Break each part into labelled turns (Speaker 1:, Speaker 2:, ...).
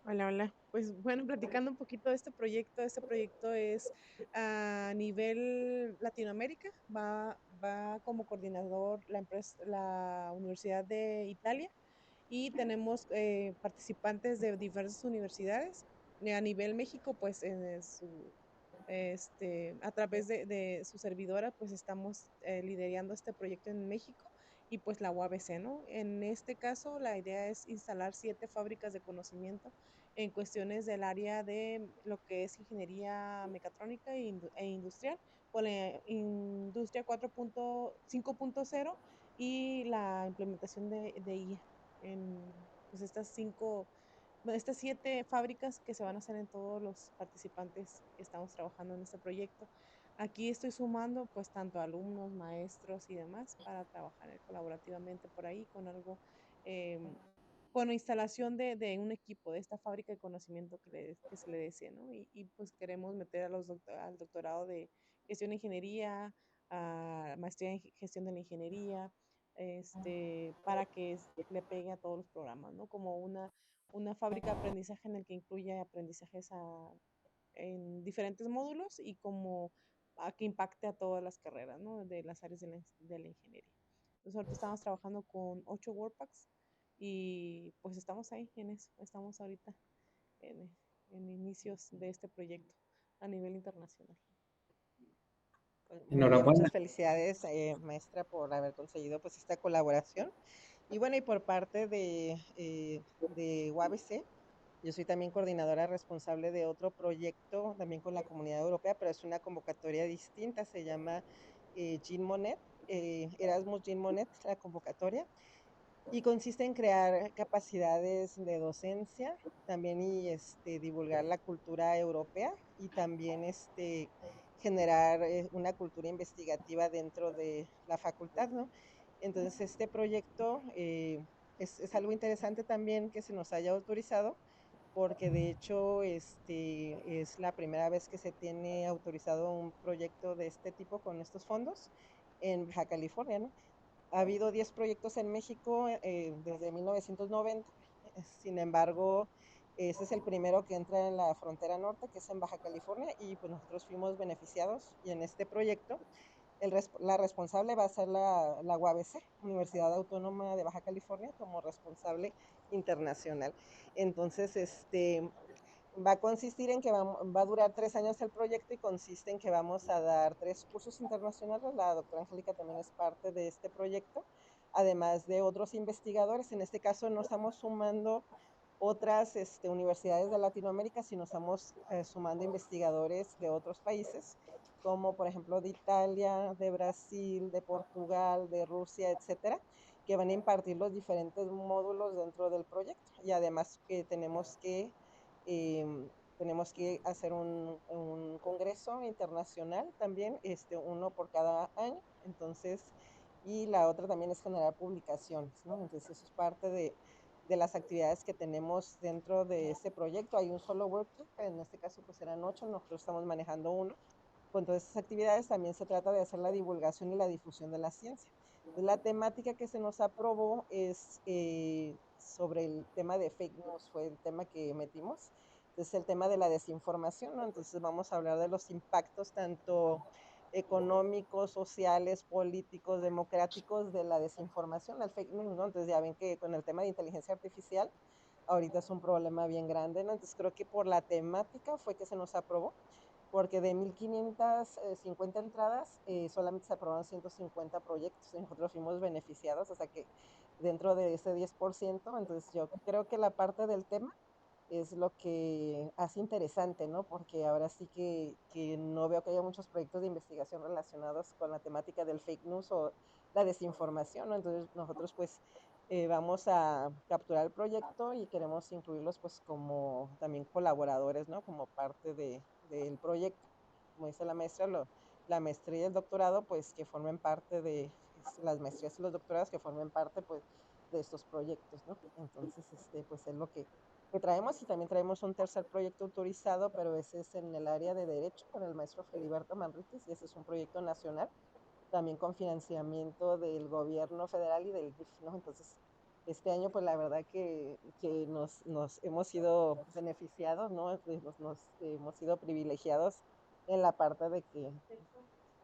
Speaker 1: Hola, hola. Pues bueno, platicando un poquito de este proyecto es a nivel Latinoamérica, va como coordinador la Universidad de Italia y tenemos participantes de diversas universidades. A nivel México, pues a través de su servidora, pues estamos liderando este proyecto en México y pues la UABC, ¿no? En este caso, la idea es instalar 7 fábricas de conocimiento en cuestiones del área de lo que es ingeniería mecatrónica e industrial, con la industria 5.0 y la implementación de IA en pues estas 7 fábricas que se van a hacer en todos los participantes que estamos trabajando en este proyecto. Aquí estoy sumando pues tanto alumnos, maestros y demás para trabajar colaborativamente por ahí con algo, em, con la instalación de un equipo de esta fábrica de conocimiento que se le decía, ¿no? Y pues queremos meter al doctorado de gestión de ingeniería, a maestría en gestión de la ingeniería, para que le pegue a todos los programas, ¿no? Como una fábrica de aprendizaje en el que incluye aprendizajes en diferentes módulos y como a que impacte a todas las carreras, ¿no? De las áreas de la ingeniería. Entonces, ahorita estamos trabajando con 8 Workpacks y pues estamos ahí en eso, estamos ahorita en inicios de este proyecto a nivel internacional.
Speaker 2: Pues muy bien,
Speaker 3: Enhorabuena.
Speaker 2: muchas felicidades, maestra, por haber conseguido pues esta colaboración. Y bueno, y por parte de UABC, yo soy también coordinadora responsable de otro proyecto, también con la Comunidad Europea, pero es una convocatoria distinta, se llama Jean Monnet, Erasmus Jean Monnet, la convocatoria, y consiste en crear capacidades de docencia, también y divulgar la cultura europea y también generar una cultura investigativa dentro de la facultad, ¿no? Entonces, este proyecto es algo interesante también que se nos haya autorizado, porque de hecho es la primera vez que se tiene autorizado un proyecto de este tipo con estos fondos en Baja California, ¿no? Ha habido 10 proyectos en México desde 1990. Sin embargo, ese es el primero que entra en la frontera norte, que es en Baja California, y pues nosotros fuimos beneficiados. Y en este proyecto, la responsable va a ser la UABC, Universidad Autónoma de Baja California, como responsable internacional. Entonces, va a consistir en que va a durar 3 años el proyecto y consiste en que vamos a dar 3 cursos internacionales. La doctora Angélica también es parte de este proyecto, además de otros investigadores. En este caso no estamos sumando otras universidades de Latinoamérica, sino estamos sumando investigadores de otros países, como por ejemplo de Italia, de Brasil, de Portugal, de Rusia, etcétera, que van a impartir los diferentes módulos dentro del proyecto. Y además tenemos que hacer un congreso internacional también, uno por cada año. Entonces, y la otra también es generar publicaciones, ¿no? Entonces, eso es parte de las actividades que tenemos dentro de este proyecto. Hay un solo workshop, en este caso pues eran 8, nosotros estamos manejando uno. Con todas estas actividades también se trata de hacer la divulgación y la difusión de la ciencia. Entonces, la temática que se nos aprobó es sobre el tema de fake news, fue el tema que metimos. Entonces, el tema de la desinformación, ¿no? Entonces, vamos a hablar de los impactos tanto económicos, sociales, políticos, democráticos de la desinformación, del fake news, ¿no? Entonces, ya ven que con el tema de inteligencia artificial, ahorita es un problema bien grande, ¿no? Entonces, creo que por la temática fue que se nos aprobó, porque de 1,550 entradas, solamente se aprobaron 150 proyectos y nosotros fuimos beneficiados, o sea que dentro de ese 10%. Entonces yo creo que la parte del tema es lo que hace interesante, ¿no? Porque ahora sí que no veo que haya muchos proyectos de investigación relacionados con la temática del fake news o la desinformación, ¿no? Entonces nosotros pues vamos a capturar el proyecto y queremos incluirlos pues como también colaboradores, ¿no? Como parte del proyecto. Como dice la maestra, la maestría y el doctorado, pues que formen parte las maestrías y los doctorados que formen parte pues de estos proyectos, ¿no? Entonces, pues es lo que traemos, y también traemos un tercer proyecto autorizado, pero ese es en el área de derecho con el maestro Filiberto Manríquez, y ese es un proyecto nacional, también con financiamiento del gobierno federal y del DIF, ¿no? Entonces, Este año, pues la verdad que nos hemos sido beneficiados, ¿no? Nos hemos sido privilegiados en la parte de que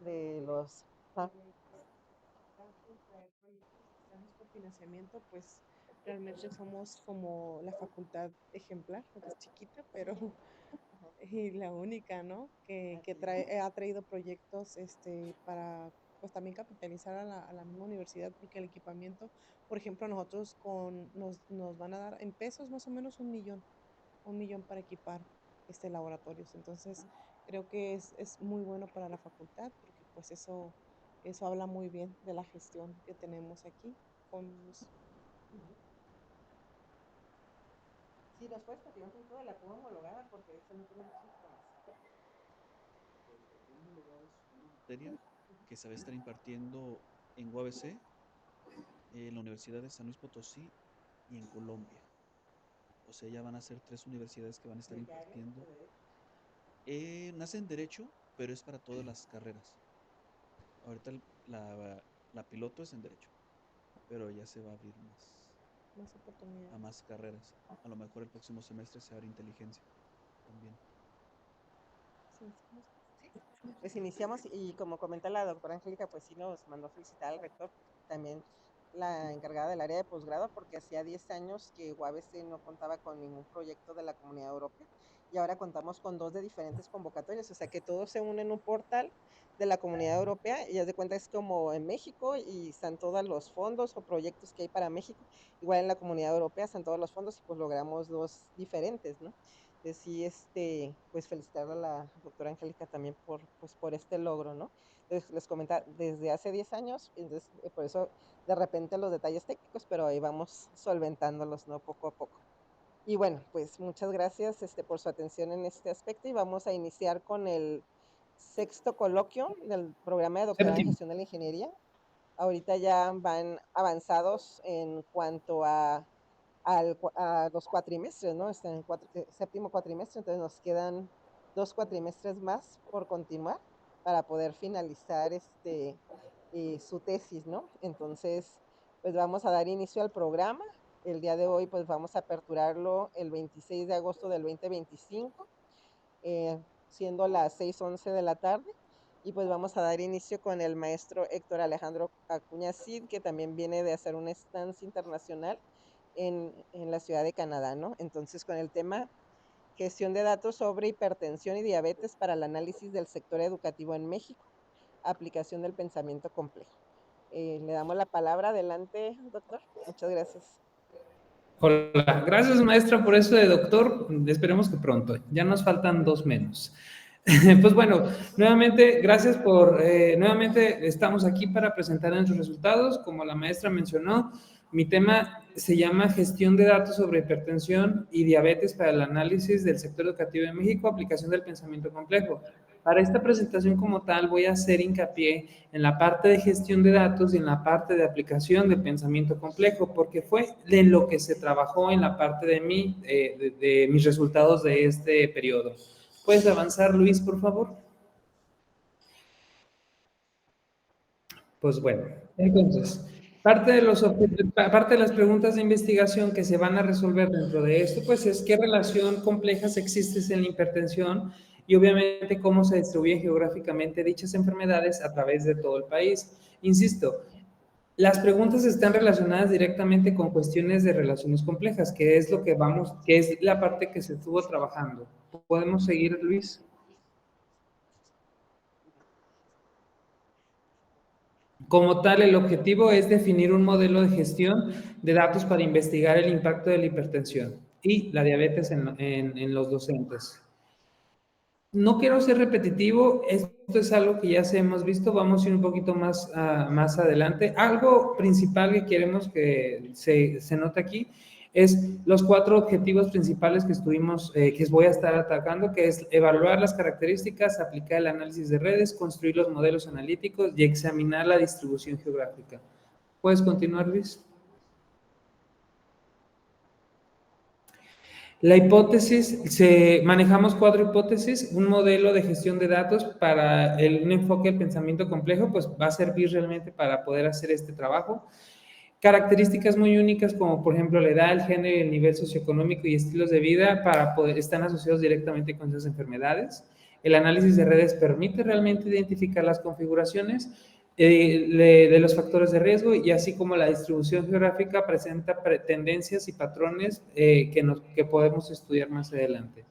Speaker 2: de los... ah,
Speaker 1: traer proyectos externos con financiamiento, pues realmente somos como la facultad ejemplar, que es chiquita, pero y la única, ¿no? Que
Speaker 2: así es.
Speaker 1: ha traído proyectos para pues también capitalizar a la misma universidad, porque el equipamiento, por ejemplo, nosotros nos van a dar en pesos más o menos 1 millón para equipar laboratorios. Entonces, creo que es muy bueno para la facultad, porque pues eso habla muy bien de la gestión que tenemos aquí con
Speaker 2: Ujú. Sí, nos puedes platicar un poco de la prueba homologada porque de eso no tengo mucha información.
Speaker 3: Pues la prueba homologada es una materia que se va a estar impartiendo en UABC, en la Universidad de San Luis Potosí y en Colombia. O sea, ya van a ser tres universidades que van a estar
Speaker 2: ¿De qué área? ¿De
Speaker 3: impartiendo.
Speaker 2: derecho?
Speaker 3: Nace en Derecho, pero es para todas las carreras. Ahorita la piloto es en Derecho, pero ya se va a abrir
Speaker 1: más
Speaker 3: a
Speaker 1: oportunidades.
Speaker 3: más carreras. A lo mejor el próximo semestre se abre inteligencia también.
Speaker 1: Sí,
Speaker 2: Sí, pues iniciamos y como comenta la doctora Angélica, pues sí nos mandó a felicitar al rector, también la encargada del área de posgrado, porque hacía 10 años que UABC no contaba con ningún proyecto de la Comunidad Europea y ahora contamos con dos de diferentes convocatorias, o sea que todos se unen en un portal de la Comunidad Europea y haz de cuenta es como en México y están todos los fondos o proyectos que hay para México, igual en la Comunidad Europea están todos los fondos y pues logramos dos diferentes, ¿no? Entonces, sí, pues felicitar a la doctora Angélica también pues, por este logro, ¿no? Entonces, les comenta, desde hace 10 años, entonces, por eso de repente los detalles técnicos, pero ahí vamos solventándolos, ¿no? Poco a poco. Y bueno, pues muchas gracias por su atención en este aspecto y vamos a iniciar con el sexto coloquio del programa de doctorado en
Speaker 4: Séptimo.
Speaker 2: gestión de la ingeniería. Ahorita ya van avanzados en cuanto a los cuatrimestres, ¿no? Está en séptimo cuatrimestre, entonces nos quedan 2 cuatrimestres más por continuar para poder finalizar su tesis, ¿no? Entonces, pues vamos a dar inicio al programa. El día de hoy, pues vamos a aperturarlo el 26 de agosto del 2025, siendo las 6:11 de la tarde. Y pues vamos a dar inicio con el maestro Héctor Alejandro Acuña Cid, que también viene de hacer una estancia internacional en la ciudad de Canadá, ¿no? Entonces, con el tema gestión de datos sobre hipertensión y diabetes para el análisis del sector educativo en México, aplicación del pensamiento complejo. Le damos la palabra. Adelante, doctor. Muchas gracias.
Speaker 4: Hola, gracias maestra por eso de doctor. Esperemos que pronto. Ya nos faltan 2 menos. Pues bueno, nuevamente, gracias nuevamente estamos aquí para presentar nuestros resultados. Como la maestra mencionó, mi tema se llama Gestión de datos sobre hipertensión y diabetes para el análisis del sector educativo en México, aplicación del pensamiento complejo. Para esta presentación como tal voy a hacer hincapié en la parte de gestión de datos y en la parte de aplicación del pensamiento complejo, porque fue de lo que se trabajó en la parte de mis resultados de este periodo. ¿Puedes avanzar, Luis, por favor? Pues bueno, entonces, parte de las preguntas de investigación que se van a resolver dentro de esto, pues es qué relación complejas existe en la hipertensión y obviamente cómo se distribuyen geográficamente dichas enfermedades a través de todo el país. Insisto, las preguntas están relacionadas directamente con cuestiones de relaciones complejas, que es lo que que es la parte que se estuvo trabajando. ¿Podemos seguir, Luis? Como tal, el objetivo es definir un modelo de gestión de datos para investigar el impacto de la hipertensión y la diabetes en los docentes. No quiero ser repetitivo, esto es algo que ya se hemos visto, vamos a ir un poquito más adelante. Algo principal que queremos que se note aquí es los 4 objetivos principales que voy a estar atacando, que es evaluar las características, aplicar el análisis de redes, construir los modelos analíticos y examinar la distribución geográfica. ¿Puedes continuar, Luis? La hipótesis, manejamos 4 hipótesis, un modelo de gestión de datos para un enfoque del pensamiento complejo, pues va a servir realmente para poder hacer este trabajo. características muy únicas como por ejemplo la edad, el género, el nivel socioeconómico y estilos de vida están asociados directamente con esas enfermedades. El análisis de redes permite realmente identificar las configuraciones de los factores de riesgo y así como la distribución geográfica presenta tendencias y patrones que podemos estudiar más adelante.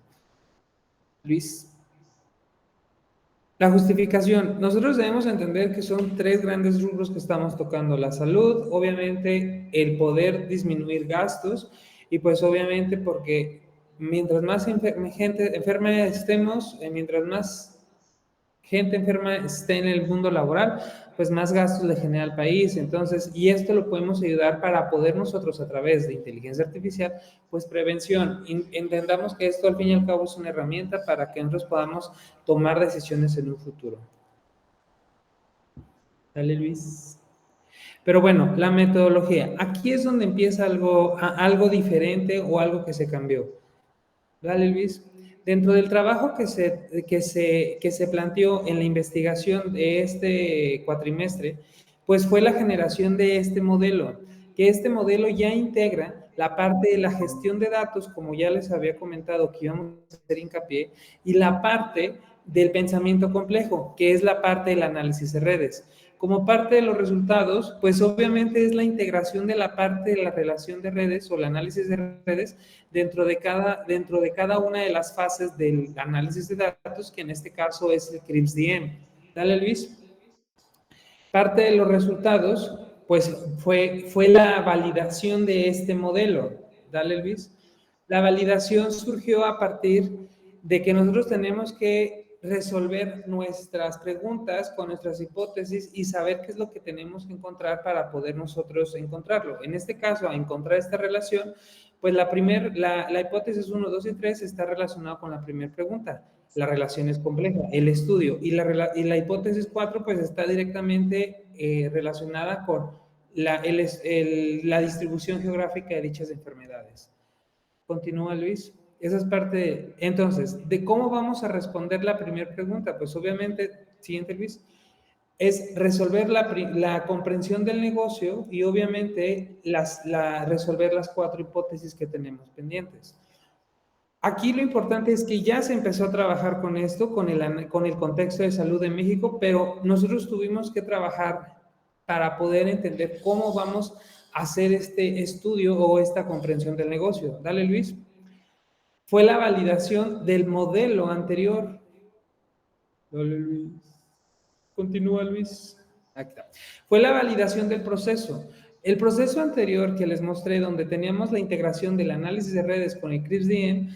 Speaker 4: Luis. La justificación. Nosotros debemos entender que son 3 grandes rubros que estamos tocando. La salud, obviamente el poder disminuir gastos y pues obviamente porque mientras más gente enferma estemos, mientras más gente enferma esté en el mundo laboral, pues más gastos le genera al país. Entonces, y esto lo podemos ayudar para poder nosotros a través de inteligencia artificial, pues prevención. Entendamos que esto al fin y al cabo es una herramienta para que nosotros podamos tomar decisiones en un futuro. Dale, Luis. Pero bueno, la metodología. Aquí es donde empieza algo diferente o algo que se cambió. Dale, Luis. Dentro del trabajo que se planteó en la investigación de este cuatrimestre, pues fue la generación de este modelo, que este modelo ya integra la parte de la gestión de datos, como ya les había comentado que íbamos a hacer hincapié, y la parte del pensamiento complejo, que es la parte del análisis de redes. Como parte de los resultados, pues obviamente es la integración de la parte de la relación de redes o el análisis de redes dentro de cada una de las fases del análisis de datos, que en este caso es el CRISP-DM. Dale, Luis. Parte de los resultados, pues fue la validación de este modelo. Dale, Luis. La validación surgió a partir de que nosotros tenemos que resolver nuestras preguntas con nuestras hipótesis y saber qué es lo que tenemos que encontrar para poder nosotros encontrarlo. En este caso, a encontrar esta relación, pues la hipótesis 1, 2 y 3 está relacionada con la primera pregunta. La relación es compleja, el estudio. Y la hipótesis 4, pues está directamente relacionada con la distribución geográfica de dichas enfermedades. Continúa, Luis. Esa es parte de... Entonces, ¿de cómo vamos a responder la primera pregunta? Pues obviamente, siguiente, Luis, es resolver la comprensión del negocio y obviamente resolver las 4 hipótesis que tenemos pendientes. Aquí lo importante es que ya se empezó a trabajar con esto, con el contexto de salud en México, pero nosotros tuvimos que trabajar para poder entender cómo vamos a hacer este estudio o esta comprensión del negocio. Dale, Luis. Fue la validación del modelo anterior. Dale, Luis. Continúa, Luis. Aquí está. Fue la validación del proceso. El proceso anterior que les mostré, donde teníamos la integración del análisis de redes con el CRISP-DM,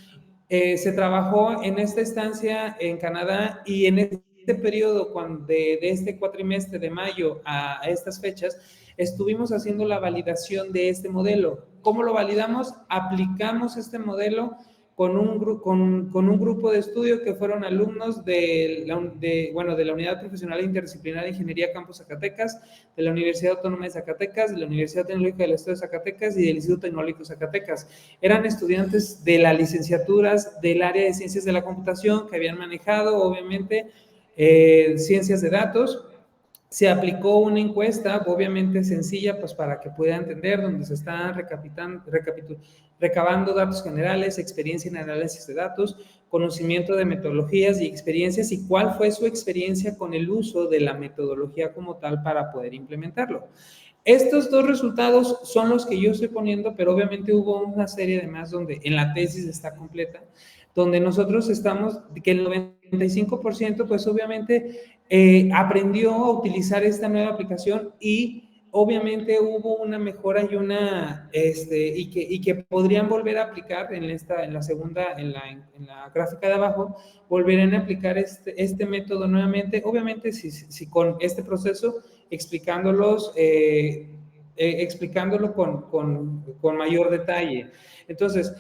Speaker 4: se trabajó en esta estancia en Canadá y en este periodo de este cuatrimestre de mayo a estas fechas, estuvimos haciendo la validación de este modelo. ¿Cómo lo validamos? Aplicamos este modelo con un grupo de estudio que fueron alumnos de la Unidad Profesional Interdisciplinar de Ingeniería Campus Zacatecas, de la Universidad Autónoma de Zacatecas, de la Universidad Tecnológica del Estado de Zacatecas y del Instituto Tecnológico de Zacatecas. Eran estudiantes de las licenciaturas del área de Ciencias de la Computación que habían manejado, obviamente, ciencias de datos. Se aplicó una encuesta, obviamente sencilla, pues para que puedan entender, donde se están recabando datos generales, experiencia en análisis de datos, conocimiento de metodologías y experiencias, y cuál fue su experiencia con el uso de la metodología como tal para poder implementarlo. Estos 2 resultados son los que yo estoy poniendo, pero obviamente hubo una serie de más donde en la tesis está completa, donde nosotros estamos, que el 95% pues obviamente aprendió a utilizar esta nueva aplicación y obviamente hubo una mejora y que podrían volver a aplicar en la gráfica de abajo, volverán a aplicar este método nuevamente, obviamente si con este proceso explicándolo con mayor detalle. Entonces,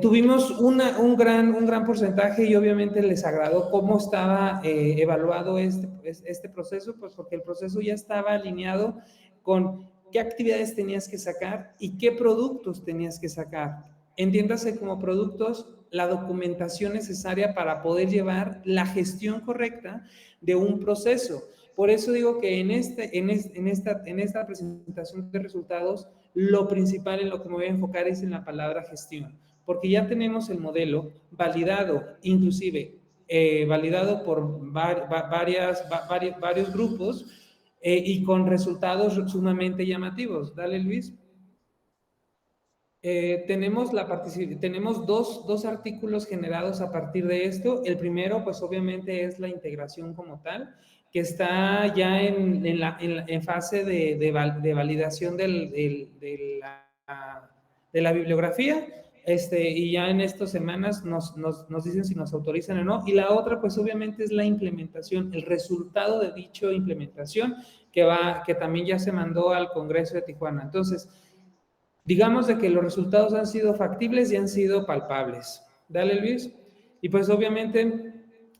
Speaker 4: tuvimos un gran porcentaje y obviamente les agradó cómo estaba evaluado este proceso, pues porque el proceso ya estaba alineado con qué actividades tenías que sacar y qué productos tenías que sacar. Entiéndase como productos la documentación necesaria para poder llevar la gestión correcta de un proceso. por eso digo que en esta presentación de resultados, lo principal en lo que me voy a enfocar es en la palabra gestión, porque ya tenemos el modelo validado, inclusive validado por varios grupos y con resultados sumamente llamativos. Dale, Luis. Tenemos dos artículos generados a partir de esto. El primero, pues obviamente es la integración como tal, que está ya en fase de validación de la bibliografía, y ya en estas semanas nos dicen si nos autorizan o no. Y la otra, pues obviamente es la implementación, el resultado de dicha implementación que también ya se mandó al Congreso de Tijuana. Entonces, digamos de que los resultados han sido factibles y han sido palpables. Dale, Luis. Y pues obviamente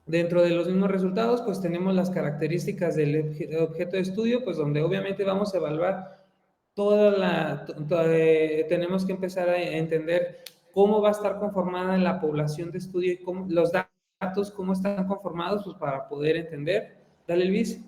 Speaker 4: dentro de los mismos resultados pues tenemos las características del objeto de estudio, pues donde obviamente vamos a evaluar tenemos que empezar a entender cómo va a estar conformada la población de estudio y cómo, los datos, cómo están conformados, pues para poder entender. Dale, Luis.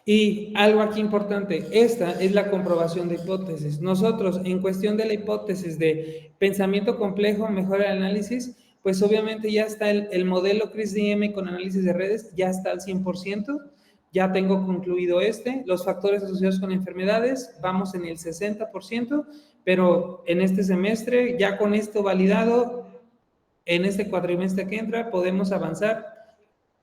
Speaker 4: Y algo aquí importante, esta es la comprobación de hipótesis. Nosotros, en cuestión de la hipótesis de pensamiento complejo, mejora el análisis, pues obviamente ya está el modelo CRISP-DM con análisis de redes, ya está al 100%, ya tengo concluido los factores asociados con enfermedades, vamos en el 60%, pero en este semestre, ya con esto validado, en este cuatrimestre que entra, podemos avanzar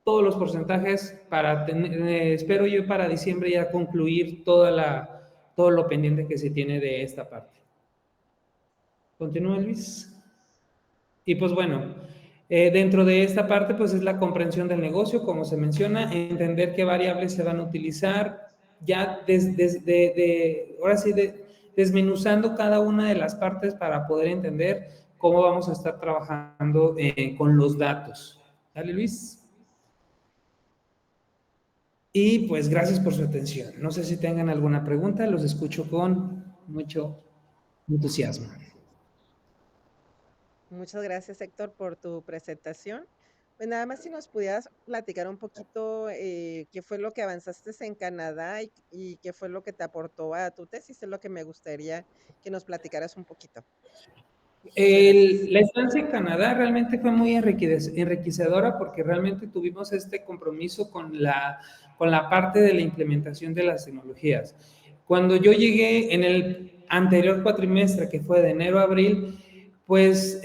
Speaker 4: todos los porcentajes para espero yo para diciembre ya concluir todo lo pendiente que se tiene de esta parte. Continúa, Luis. Y pues bueno, dentro de esta parte pues es la comprensión del negocio, como se menciona, entender qué variables se van a utilizar, ya ahora sí, desmenuzando cada una de las partes para poder entender cómo vamos a estar trabajando con los datos. Dale, Luis. Y pues gracias por su atención. No sé si tengan alguna pregunta, los escucho con mucho entusiasmo.
Speaker 2: Muchas gracias, Héctor, por tu presentación. Pues nada más si nos pudieras platicar un poquito qué fue lo que avanzaste en Canadá y qué fue lo que te aportó a tu tesis, es lo que me gustaría que nos platicaras un poquito.
Speaker 4: La estancia en Canadá realmente fue muy enriquecedora porque realmente tuvimos este compromiso con la parte de la implementación de las tecnologías. Cuando yo llegué en el anterior cuatrimestre, que fue de enero a abril, pues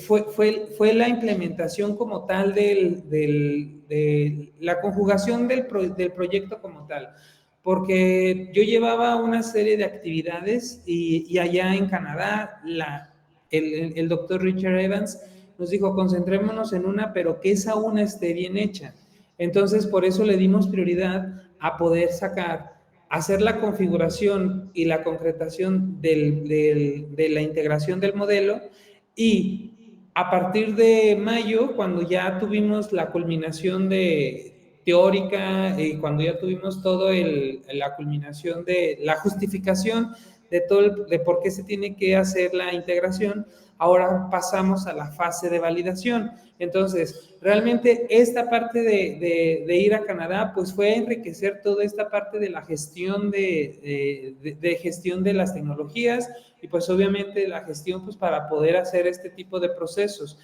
Speaker 4: fue la implementación como tal de la conjugación del proyecto como tal, porque yo llevaba una serie de actividades y allá en Canadá el doctor Richard Evans nos dijo, concentrémonos en una, pero que esa una esté bien hecha. Entonces, por eso le dimos prioridad a poder hacer la configuración y la concretación de la integración del modelo, y a partir de mayo, cuando ya tuvimos la culminación teórica y cuando ya tuvimos la culminación de la justificación de por qué se tiene que hacer la integración, ahora pasamos a la fase de validación. Entonces, realmente esta parte de ir a Canadá, pues fue enriquecer toda esta parte de la gestión gestión de las tecnologías y pues obviamente la gestión pues para poder hacer este tipo de procesos.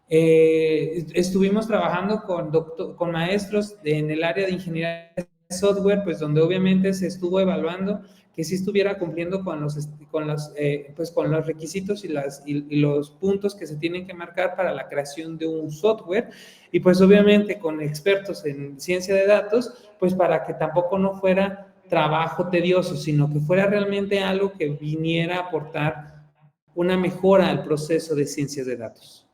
Speaker 4: Estuvimos trabajando con maestros en el área de ingeniería de software, pues donde obviamente se estuvo evaluando que sí estuviera cumpliendo con los requisitos y los puntos que se tienen que marcar para la creación de un software, y pues obviamente con expertos en ciencia de datos, pues para que tampoco no fuera trabajo tedioso, sino que fuera realmente algo que viniera a aportar una mejora al proceso de ciencias de datos.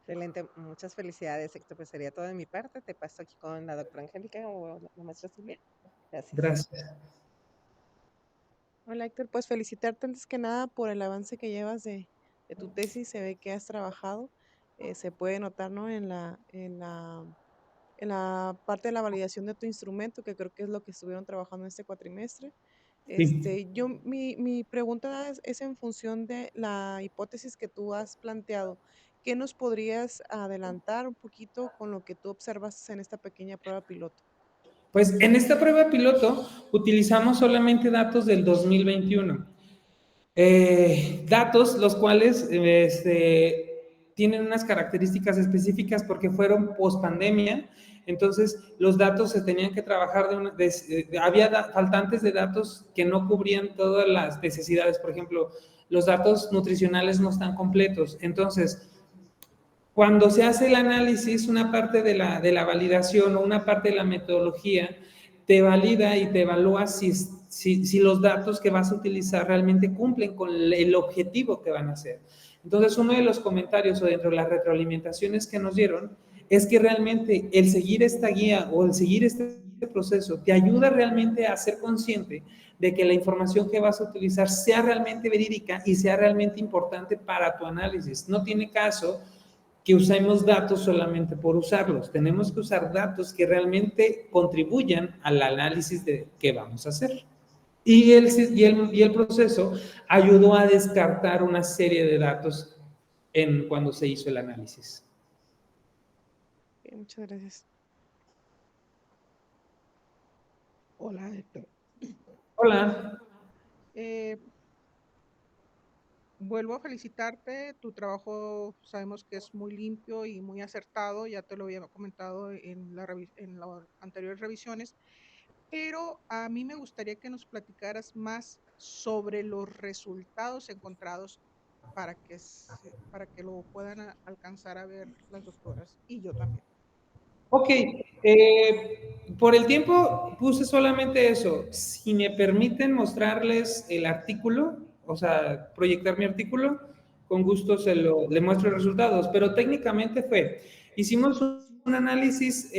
Speaker 2: Excelente, muchas felicidades, Héctor. Pues sería todo de mi parte. Te paso aquí con la doctora Angélica o la maestra Silvia. Gracias.
Speaker 4: Gracias.
Speaker 1: Hola, Héctor, pues felicitarte antes que nada por el avance que llevas de tu tesis. Se ve que has trabajado, se puede notar, ¿no? En la parte de la validación de tu instrumento, que creo que es lo que estuvieron trabajando este cuatrimestre.
Speaker 4: Sí.
Speaker 1: Mi pregunta es en función de la hipótesis que tú has planteado. ¿qué nos podrías adelantar un poquito con lo que tú observas en esta pequeña prueba piloto?
Speaker 4: Pues en esta prueba piloto utilizamos solamente datos del 2021. Datos los cuales tienen unas características específicas porque fueron post pandemia. Entonces, los datos se tenían que trabajar había faltantes de datos que no cubrían todas las necesidades. Por ejemplo, los datos nutricionales no están completos. Entonces, cuando se hace el análisis, una parte de la validación o una parte de la metodología te valida y te evalúa si los datos que vas a utilizar realmente cumplen con el objetivo que van a hacer. Entonces, uno de los comentarios o dentro de las retroalimentaciones que nos dieron es que realmente el seguir esta guía o el seguir este proceso te ayuda realmente a ser consciente de que la información que vas a utilizar sea realmente verídica y sea realmente importante para tu análisis. No tiene caso que usemos datos solamente por usarlos. Tenemos que usar datos que realmente contribuyan al análisis de qué vamos a hacer. Y el proceso ayudó a descartar una serie de datos cuando se hizo el análisis.
Speaker 1: Muchas gracias.
Speaker 5: Hola, Héctor.
Speaker 4: Hola.
Speaker 5: Vuelvo a felicitarte, tu trabajo sabemos que es muy limpio y muy acertado, ya te lo había comentado en las anteriores revisiones, pero a mí me gustaría que nos platicaras más sobre los resultados encontrados para que lo puedan alcanzar a ver las doctoras y yo también.
Speaker 4: Ok, por el tiempo puse solamente eso. Si me permiten mostrarles el artículo, o sea, proyectar mi artículo, con gusto le muestro los resultados, pero técnicamente hicimos un análisis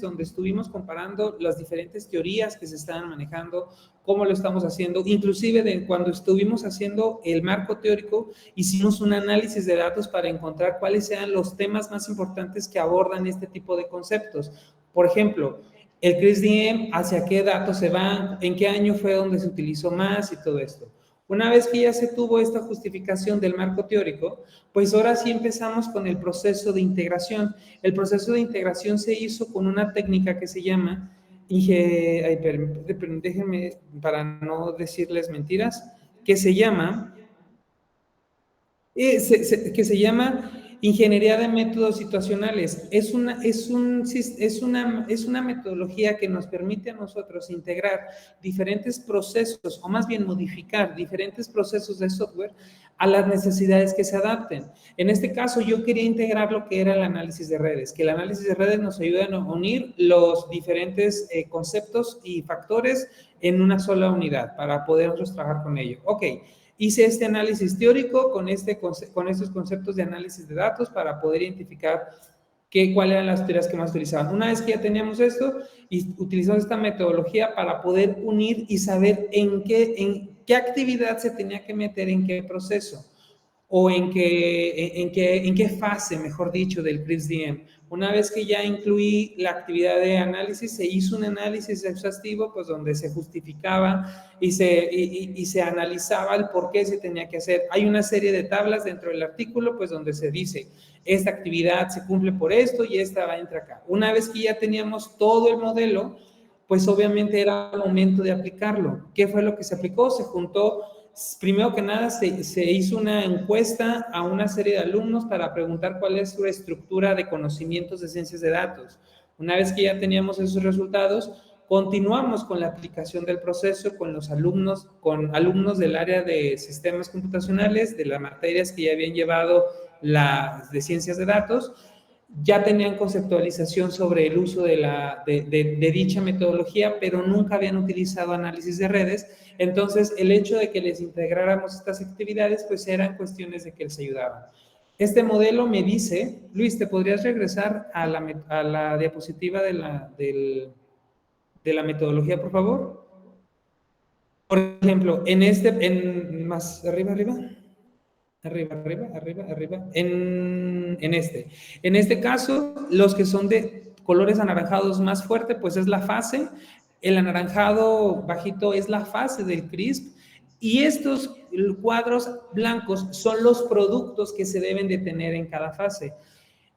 Speaker 4: donde estuvimos comparando las diferentes teorías que se estaban manejando, cómo lo estamos haciendo, inclusive cuando estuvimos haciendo el marco teórico, hicimos un análisis de datos para encontrar cuáles eran los temas más importantes que abordan este tipo de conceptos. Por ejemplo, el CRISP-DM, hacia qué datos se van, en qué año fue donde se utilizó más y todo esto. Una vez que ya se tuvo esta justificación del marco teórico, pues ahora sí empezamos con el proceso de integración. El proceso de integración se hizo con una técnica que se llama, déjenme para no decirles mentiras, que se llama ingeniería de métodos situacionales. Es una metodología que nos permite a nosotros integrar diferentes procesos, o más bien modificar diferentes procesos de software a las necesidades que se adapten. En este caso, yo quería integrar lo que era el análisis de redes, que el análisis de redes nos ayuda a unir los diferentes conceptos y factores en una sola unidad para poder nosotros trabajar con ello. Ok. Hice este análisis teórico con estos conceptos de análisis de datos para poder identificar cuáles eran las teorías que más utilizaban. Una vez que ya teníamos esto, y utilizamos esta metodología para poder unir y saber en qué actividad se tenía que meter, en qué proceso, o en qué fase, mejor dicho, del CRISP-DM. Una vez que ya incluí la actividad de análisis, se hizo un análisis exhaustivo, pues donde se justificaba y se analizaba el por qué se tenía que hacer. Hay una serie de tablas dentro del artículo, pues donde se dice, esta actividad se cumple por esto y esta va a entrar acá. Una vez que ya teníamos todo el modelo, pues obviamente era el momento de aplicarlo. ¿Qué fue lo que se aplicó? Se juntó. Primero que nada, se hizo una encuesta a una serie de alumnos para preguntar cuál es su estructura de conocimientos de ciencias de datos. Una vez que ya teníamos esos resultados, continuamos con la aplicación del proceso con alumnos del área de sistemas computacionales, de las materias que ya habían llevado las de ciencias de datos. Ya tenían conceptualización sobre el uso de dicha metodología, pero nunca habían utilizado análisis de redes. Entonces, el hecho de que les integráramos estas actividades, pues eran cuestiones de que les ayudaban. Este modelo me dice, Luis, ¿te podrías regresar a la diapositiva de la metodología, por favor? Por ejemplo, más arriba. Arriba. En este caso, los que son de colores anaranjados más fuerte, pues es la fase. El anaranjado bajito es la fase del CRISP. Y estos cuadros blancos son los productos que se deben de tener en cada fase.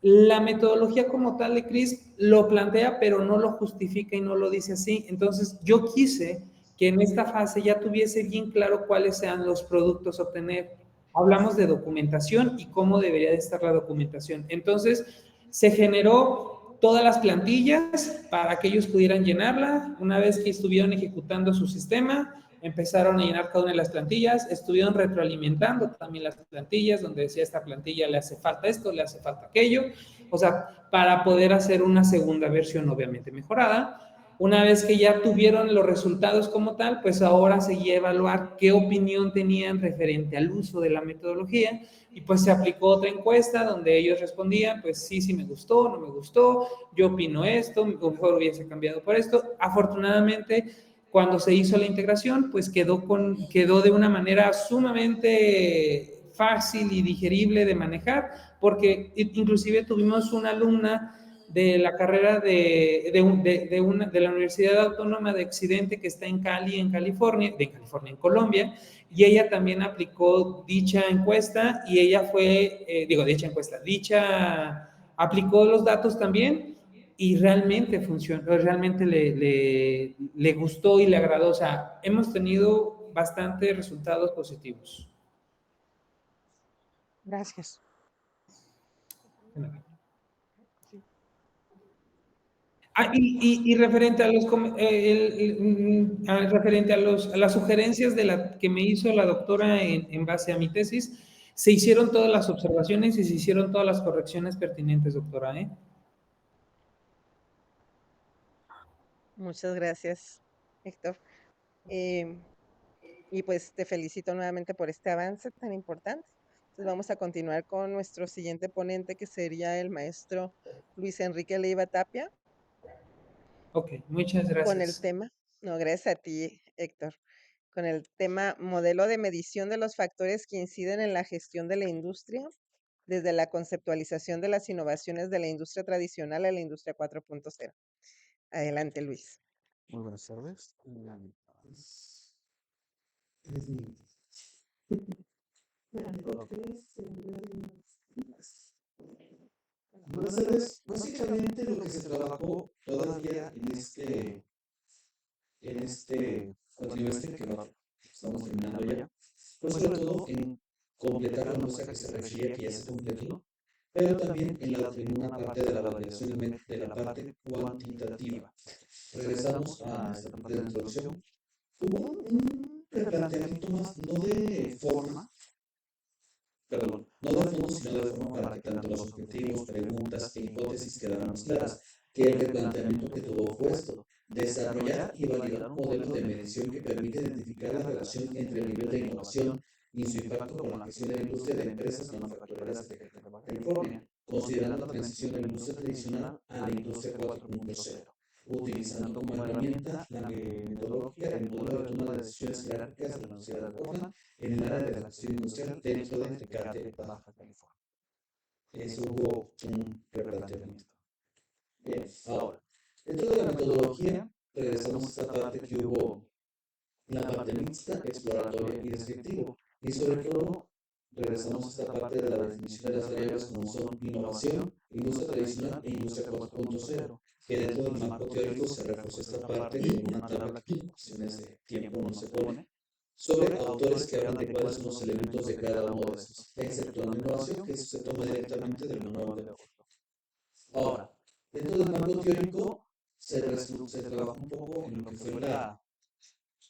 Speaker 4: La metodología como tal de Cris lo plantea, pero no lo justifica y no lo dice así. Entonces, yo quise que en esta fase ya tuviese bien claro cuáles sean los productos a obtener. Hablamos de documentación y cómo debería de estar la documentación. Entonces, se generó todas las plantillas para que ellos pudieran llenarla. Una vez que estuvieron ejecutando su sistema, empezaron a llenar cada una de las plantillas, estuvieron retroalimentando también las plantillas, donde decía esta plantilla le hace falta esto, le hace falta aquello, o sea, para poder hacer una segunda versión obviamente mejorada. Una vez que ya tuvieron los resultados como tal, pues ahora seguía a evaluar qué opinión tenían referente al uso de la metodología y pues se aplicó otra encuesta donde ellos respondían, pues sí, sí me gustó, no me gustó, yo opino esto, mejor hubiese cambiado por esto. Afortunadamente, cuando se hizo la integración, pues quedó de una manera sumamente fácil y digerible de manejar, porque inclusive tuvimos una alumna de la carrera de la Universidad Autónoma de Occidente que está en Cali, en California, en Colombia, y ella también aplicó dicha encuesta y ella fue, aplicó los datos también y realmente funcionó, realmente le gustó y le agradó. O sea, hemos tenido bastantes resultados positivos.
Speaker 5: Gracias.
Speaker 4: Y referente a a las sugerencias que me hizo la doctora en base a mi tesis, se hicieron todas las observaciones y se hicieron todas las correcciones pertinentes, doctora, ¿eh?
Speaker 2: Muchas gracias, Héctor. Y pues te felicito nuevamente por este avance tan importante. Entonces vamos a continuar con nuestro siguiente ponente, que sería el maestro Luis Enrique Leiva Tapia,
Speaker 4: Ok, muchas
Speaker 2: con el
Speaker 4: gracias.
Speaker 2: tema, no, gracias a ti, Héctor, con el tema modelo de medición de los factores que inciden en la gestión de la industria, desde la conceptualización de las innovaciones de la industria tradicional a la industria 4.0. Adelante, Luis.
Speaker 3: Muy buenas tardes. 3 minutos. Buenas tardes. Básicamente lo que se trabajó todavía en este cuatrimestre que estamos terminando ya, pues sobre todo en completar la muestra que se refería que ya se completó, pero también en una parte de la validación de la parte cuantitativa. Regresamos a esta parte de la introducción. Hubo un replanteamiento más, no de forma, no de fondo, sino de forma para que tanto los objetivos, preguntas e hipótesis quedaran más claras, que el replanteamiento que tuvo fue esto: desarrollar y validar un modelo de medición que permite identificar la relación entre el nivel de innovación y su impacto con la gestión de la industria de empresas manufactureras de California, considerando la transición de la industria tradicional a la industria 4.0, utilizando como herramienta la metodología el modelo de toma de decisiones jerárquicas de la Universidad de Portland en el área de la gestión industrial dentro de Tecate, Baja California. Eso hubo un replanteamiento. Bien, ahora, dentro de la metodología, regresamos a esta parte que hubo la parte mixta, exploratoria y descriptivo. Y sobre todo, regresamos a esta parte de la definición de las variables como son innovación, industria tradicional e industria 4.0, que dentro del marco teórico se reforzó esta parte con una tabla que en cuestiones de tiempo no se pone, sobre autores que hablan de cuáles son los elementos de cada uno de estos, exceptuando innovación, que eso se toma directamente del manual de autor. Ahora, dentro del marco teórico se trabajó un poco en lo que fue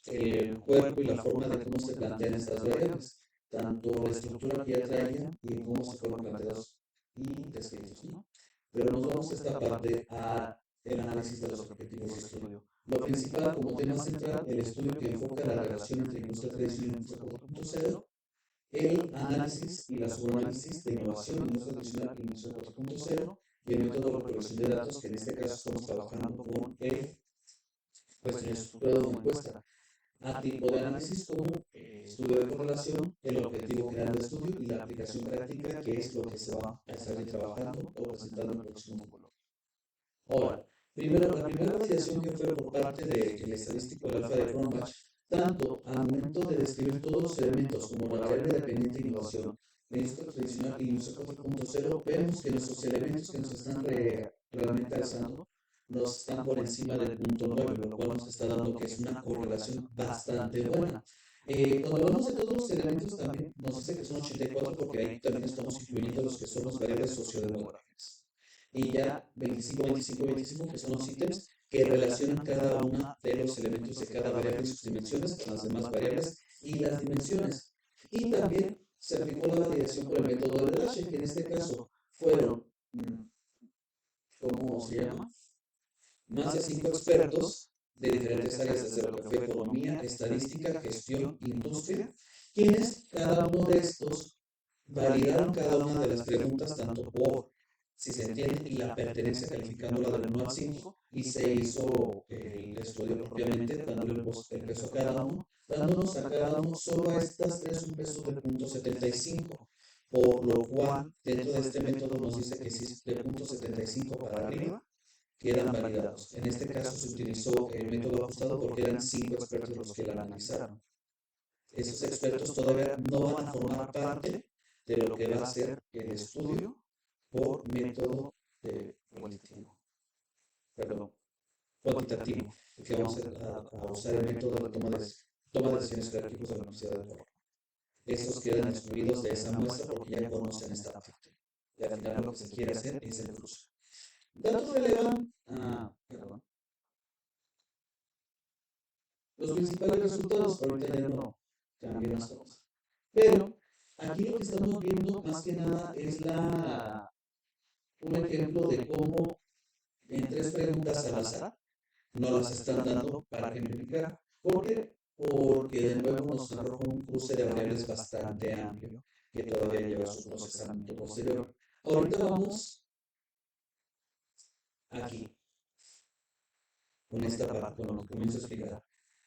Speaker 3: el cuerpo y la forma de cómo se plantean estas variables, tanto la estructura que ya traían y cómo se fueron planteados y descritos, ¿no? Pero nos vamos a esta parte al análisis de los objetivos de estudio. Lo principal como tema central, el estudio que enfoca la relación entre industria tradicional y industria 4.0, el análisis y la subanálisis de innovación, industria tradicional y industria 4.0, y el método de recolección de datos, que en este caso estamos trabajando con el cuestionario estructurado de una encuesta, a tipo de análisis como estudio de correlación, el objetivo general del estudio y la aplicación práctica, que es lo que se va a estar trabajando o presentando en el próximo coloquio. Ahora, la primera validación que fue por parte del estadístico del alfa de Cronbach
Speaker 6: tanto al momento de describir todos los elementos como la variable dependiente de innovación, la industria tradicional y la industria 4.0, vemos que nuestros elementos que nos están realmente alzando nos están por encima del punto 9, lo cual nos está dando que es una correlación bastante buena. Cuando hablamos de todos los elementos también nos dice que son 84 porque ahí también estamos incluyendo los que son las variables sociodemográficas. Y ya 25, 25, 25 que son los ítems que relacionan cada uno de los elementos de cada variable y sus dimensiones con las demás variables y las dimensiones. Y también se aplicó la validación por el método de Delahaye, que en este caso fueron, ¿cómo se llama? Más de 5 expertos de diferentes áreas, desde lo que fue economía, estadística, gestión, industria, quienes cada uno de estos validaron cada una de las preguntas tanto por si se entiende y la pertenencia calificándola del 1 al 5 y se hizo el estudio propiamente dándole el peso a cada uno, dándonos a cada uno solo a estas tres un peso de 0.75, por lo cual dentro de este método nos dice que si es de 0.75 para arriba quedan validados. En este caso se utilizó el método ajustado porque eran 5 expertos los que la analizaron. Esos expertos todavía no van a formar parte de lo que va a ser el estudio por método cuantitativo, que vamos a usar el método de toma de decisiones jerárquicos de la Universidad de Portland. Esos quedan excluidos de esa muestra porque ya conocen esta factor. Y al final lo que se quiere hacer es el cruce. Datos relevan, los principales resultados, ahorita ya no cambian las cosas. Pero aquí lo que estamos viendo más que nada es un ejemplo de cómo en 3 preguntas al azar no las están dando para ejemplificar. ¿Por qué? Porque de nuevo nos arroja un cruce de variables bastante amplio que todavía lleva su procesamiento posterior. Ahorita vamos aquí, con esta parte, con lo que comienzo a explicar.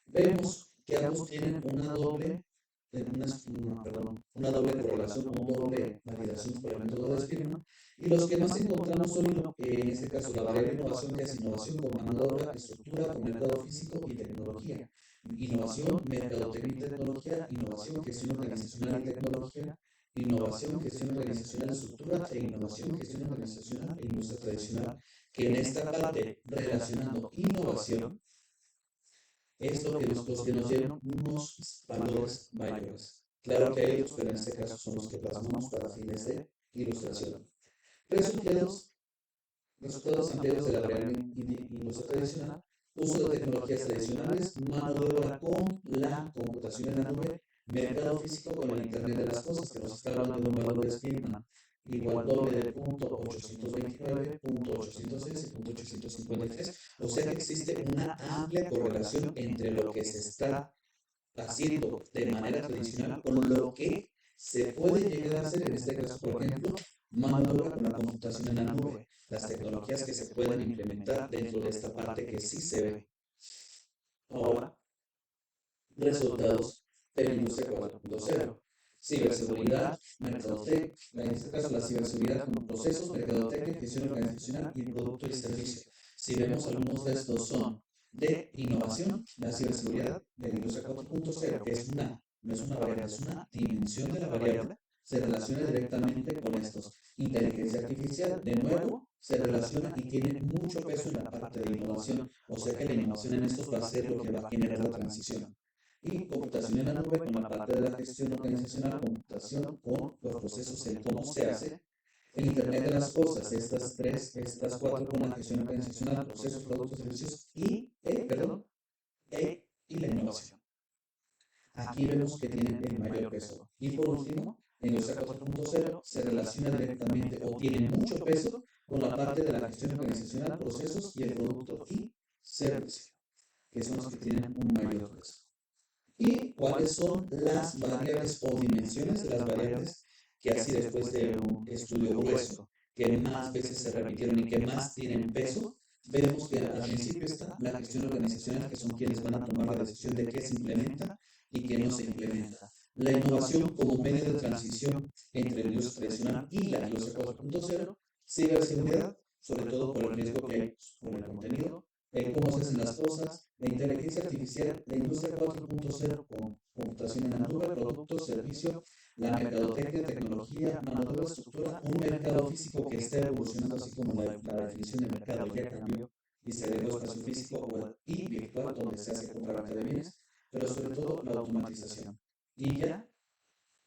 Speaker 6: Vemos que ambos tienen una doble correlación, una doble validación por el método de Spearman, y los que más encontramos son, en este caso, la variable innovación, que es innovación con mano de obra, estructura, con mercado físico y tecnología, innovación, mercadotecnia y tecnología, innovación, gestión organizacional y tecnología, innovación, gestión organizacional, estructura, e innovación, gestión organizacional e industria tradicional, que en esta parte, relacionando innovación, es lo que los que nos dieron unos valores mayores. Claro que hay otros, pero en este caso son los que plasmamos para fines de ilustración. Resultados empleados de la variable industria tradicional, uso de tecnologías tradicionales, mano de obra con la computación en la nube, mercado físico con el Internet de las cosas, que nos está hablando de un valor de Spearman igual doble de punto 829, punto 806 y punto 853. O sea que existe una amplia correlación entre lo que se está haciendo de manera tradicional con lo que se puede llegar a hacer, en este caso, por ejemplo, mano de obra con la computación en la nube, las tecnologías que se pueden implementar dentro de esta parte que sí se ve. Ahora, resultados de la industria 4.0. Ciberseguridad, mercadotecnia, en este caso la ciberseguridad como procesos, mercadotecnia, gestión organizacional y producto y servicio. Si vemos algunos de estos son de innovación, la ciberseguridad de la industria 4.0, que no es una variable, es una dimensión de la variable, se relaciona directamente con estos. Inteligencia artificial, de nuevo, se relaciona y tiene mucho peso en la parte de innovación, o sea que la innovación en estos va a ser lo que va a generar la transición. Y computación en la nube con la parte de la gestión organizacional, computación con los procesos en cómo se hace, el Internet de las cosas, estas cuatro con la gestión organizacional, procesos, productos, servicios y la innovación. Aquí vemos que tienen el mayor peso. Y por último, la industria 4.0 se relaciona directamente o tiene mucho peso con la parte de la gestión organizacional, procesos y el producto y servicio, que son los que tienen un mayor peso. ¿Y cuáles son las variables o dimensiones de las variables que así después de un estudio grueso, que más veces se repitieron y que más tienen peso? Vemos que al principio está la gestión organizacional, que son quienes van a tomar la decisión de qué se implementa y qué no se implementa. La innovación como medio de transición entre la industria tradicional y la industria 4.0, ciberseguridad, sobre todo por el riesgo que hay por el contenido, cómo se hacen las cosas, la inteligencia artificial, la industria 4.0 con computación en la nube, productos, servicio, la mercadotecnia, tecnología, mano de obra, estructura, un mercado físico que está evolucionando así como la definición de mercado ya cambió y se agregó espacio físico y virtual donde se hace compra-venta de bienes, pero sobre todo la automatización. Y ya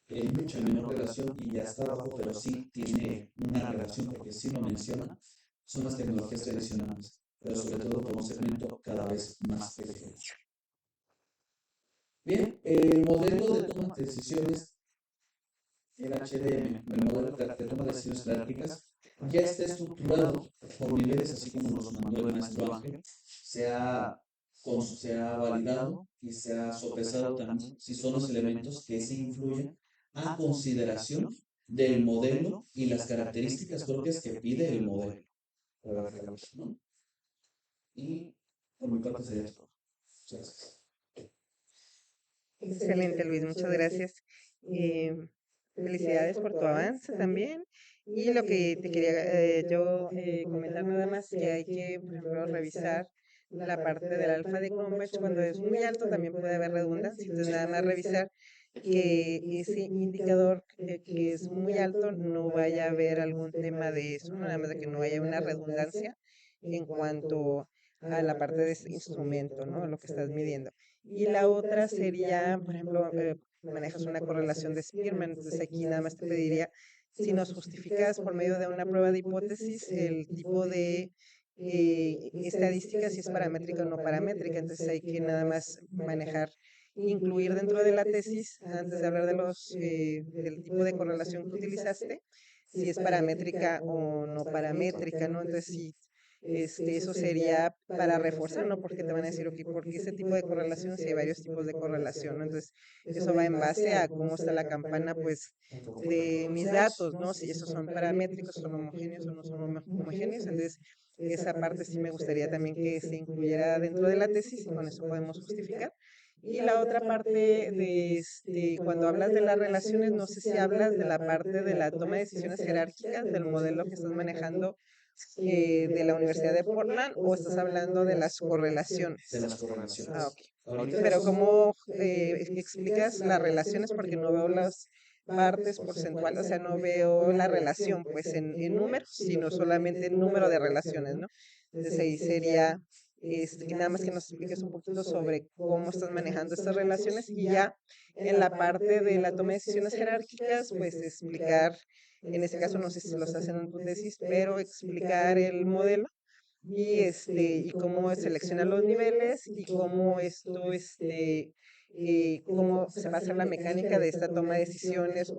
Speaker 6: en mucha menor relación y ya está abajo, pero sí tiene una relación porque sí lo menciona, son las tecnologías tradicionales, pero sobre todo por un segmento cada vez más pequeño. Bien, el modelo de toma de decisiones, el HDM, el modelo de toma de decisiones jerárquicas, ya está estructurado por niveles, así como nos mandó el maestro Ángel, se ha validado y se ha sopesado también si son los elementos que se influyen a consideración del modelo y las características propias que pide el modelo. ¿No? Y por mi parte sería todo. Muchas gracias.
Speaker 2: Excelente, Luis, muchas gracias. Felicidades por tu avance también. Y lo que te quería yo comentar nada más que hay que, por ejemplo, revisar la parte del alfa de Cronbach. Cuando es muy alto también puede haber redundancia, entonces nada más revisar que ese indicador que es muy alto no vaya a haber algún tema de eso, ¿no? Nada más de que no haya una redundancia en cuanto a la parte de ese instrumento, ¿no? Lo que estás midiendo. Y la otra sería, por ejemplo, manejas una correlación de Spearman, entonces aquí nada más te pediría si nos justificas por medio de una prueba de hipótesis el tipo de estadística, si es paramétrica o no paramétrica, entonces hay que nada más manejar, incluir dentro de la tesis, antes de hablar de del tipo de correlación que utilizaste, si es paramétrica o no paramétrica, ¿no? Entonces, si eso sería para reforzar, ¿no? Porque te van a decir, ok, porque ese tipo de correlación, si hay varios tipos de correlación, ¿no? Entonces, eso va en base a cómo está la campana, pues, de mis datos, ¿no? Si esos son paramétricos, son homogéneos o no son homogéneos. Entonces, esa parte sí me gustaría también que se incluyera dentro de la tesis y con eso podemos justificar. Y la otra parte de cuando hablas de las relaciones, no sé si hablas de la parte de la toma de decisiones jerárquicas del modelo que estás manejando de la Universidad de Portland o estás hablando de las correlaciones.
Speaker 6: De las correlaciones.
Speaker 2: Ah, ok. Pero ¿cómo explicas las relaciones? Porque no veo las partes porcentuales, o sea, no veo la relación pues en números, sino solamente el número de relaciones, ¿no? Entonces ahí sería que nada más que nos expliques un poquito sobre cómo estás manejando estas relaciones y ya en la parte de la toma de decisiones jerárquicas, pues explicar, en este caso no sé si los hacen en tu tesis, pero explicar el modelo y y cómo seleccionar los niveles y cómo esto cómo se va a hacer la mecánica de esta toma de decisiones,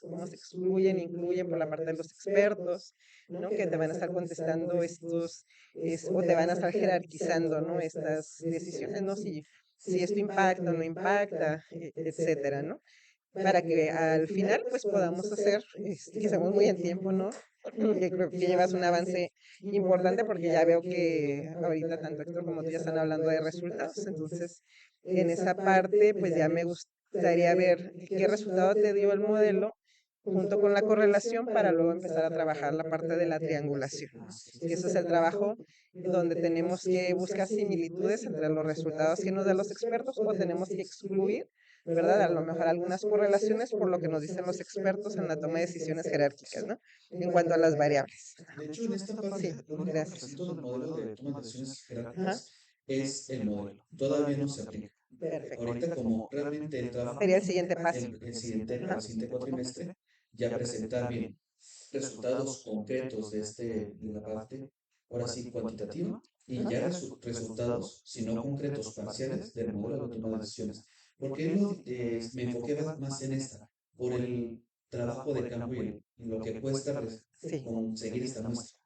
Speaker 2: cómo se excluyen, incluyen por la parte de los expertos, ¿no? Que te van a estar contestando o te van a estar jerarquizando, ¿no? Estas decisiones, ¿no? Si esto impacta o no impacta, etcétera, ¿no? Para que al final pues podamos hacer, que estamos muy en tiempo, ¿no? Que creo que llevas un avance importante porque ya veo que ahorita tanto Héctor como tú ya están hablando de resultados, entonces en esa parte pues ya me gustaría ver qué resultado te dio el modelo junto con la correlación para luego empezar a trabajar la parte de la triangulación. Que ese es el trabajo donde tenemos que buscar similitudes entre los resultados que nos dan los expertos o tenemos que excluir, ¿verdad? A lo mejor algunas correlaciones por lo que nos dicen los expertos en la toma de decisiones jerárquicas, ¿no? En cuanto a las variables.
Speaker 6: De hecho, en esta parte,
Speaker 2: Sí,
Speaker 6: lo único que
Speaker 2: gracias.
Speaker 6: presento del modelo de toma de decisiones
Speaker 2: Ajá,
Speaker 6: jerárquicas es el modelo. Todavía no se aplica.
Speaker 2: perfecto.
Speaker 6: Ahorita, como realmente el trabajo,
Speaker 2: Sería el siguiente paso.
Speaker 6: para el siguiente cuatrimestre, ya presentar bien resultados concretos de la parte, ahora sí, cuantitativa, y ya resultados, si no concretos, parciales del modelo de toma de decisiones. Porque me enfoqué más en esta, por el trabajo de campo y lo que cuesta
Speaker 2: Sí.
Speaker 6: conseguir esta muestra,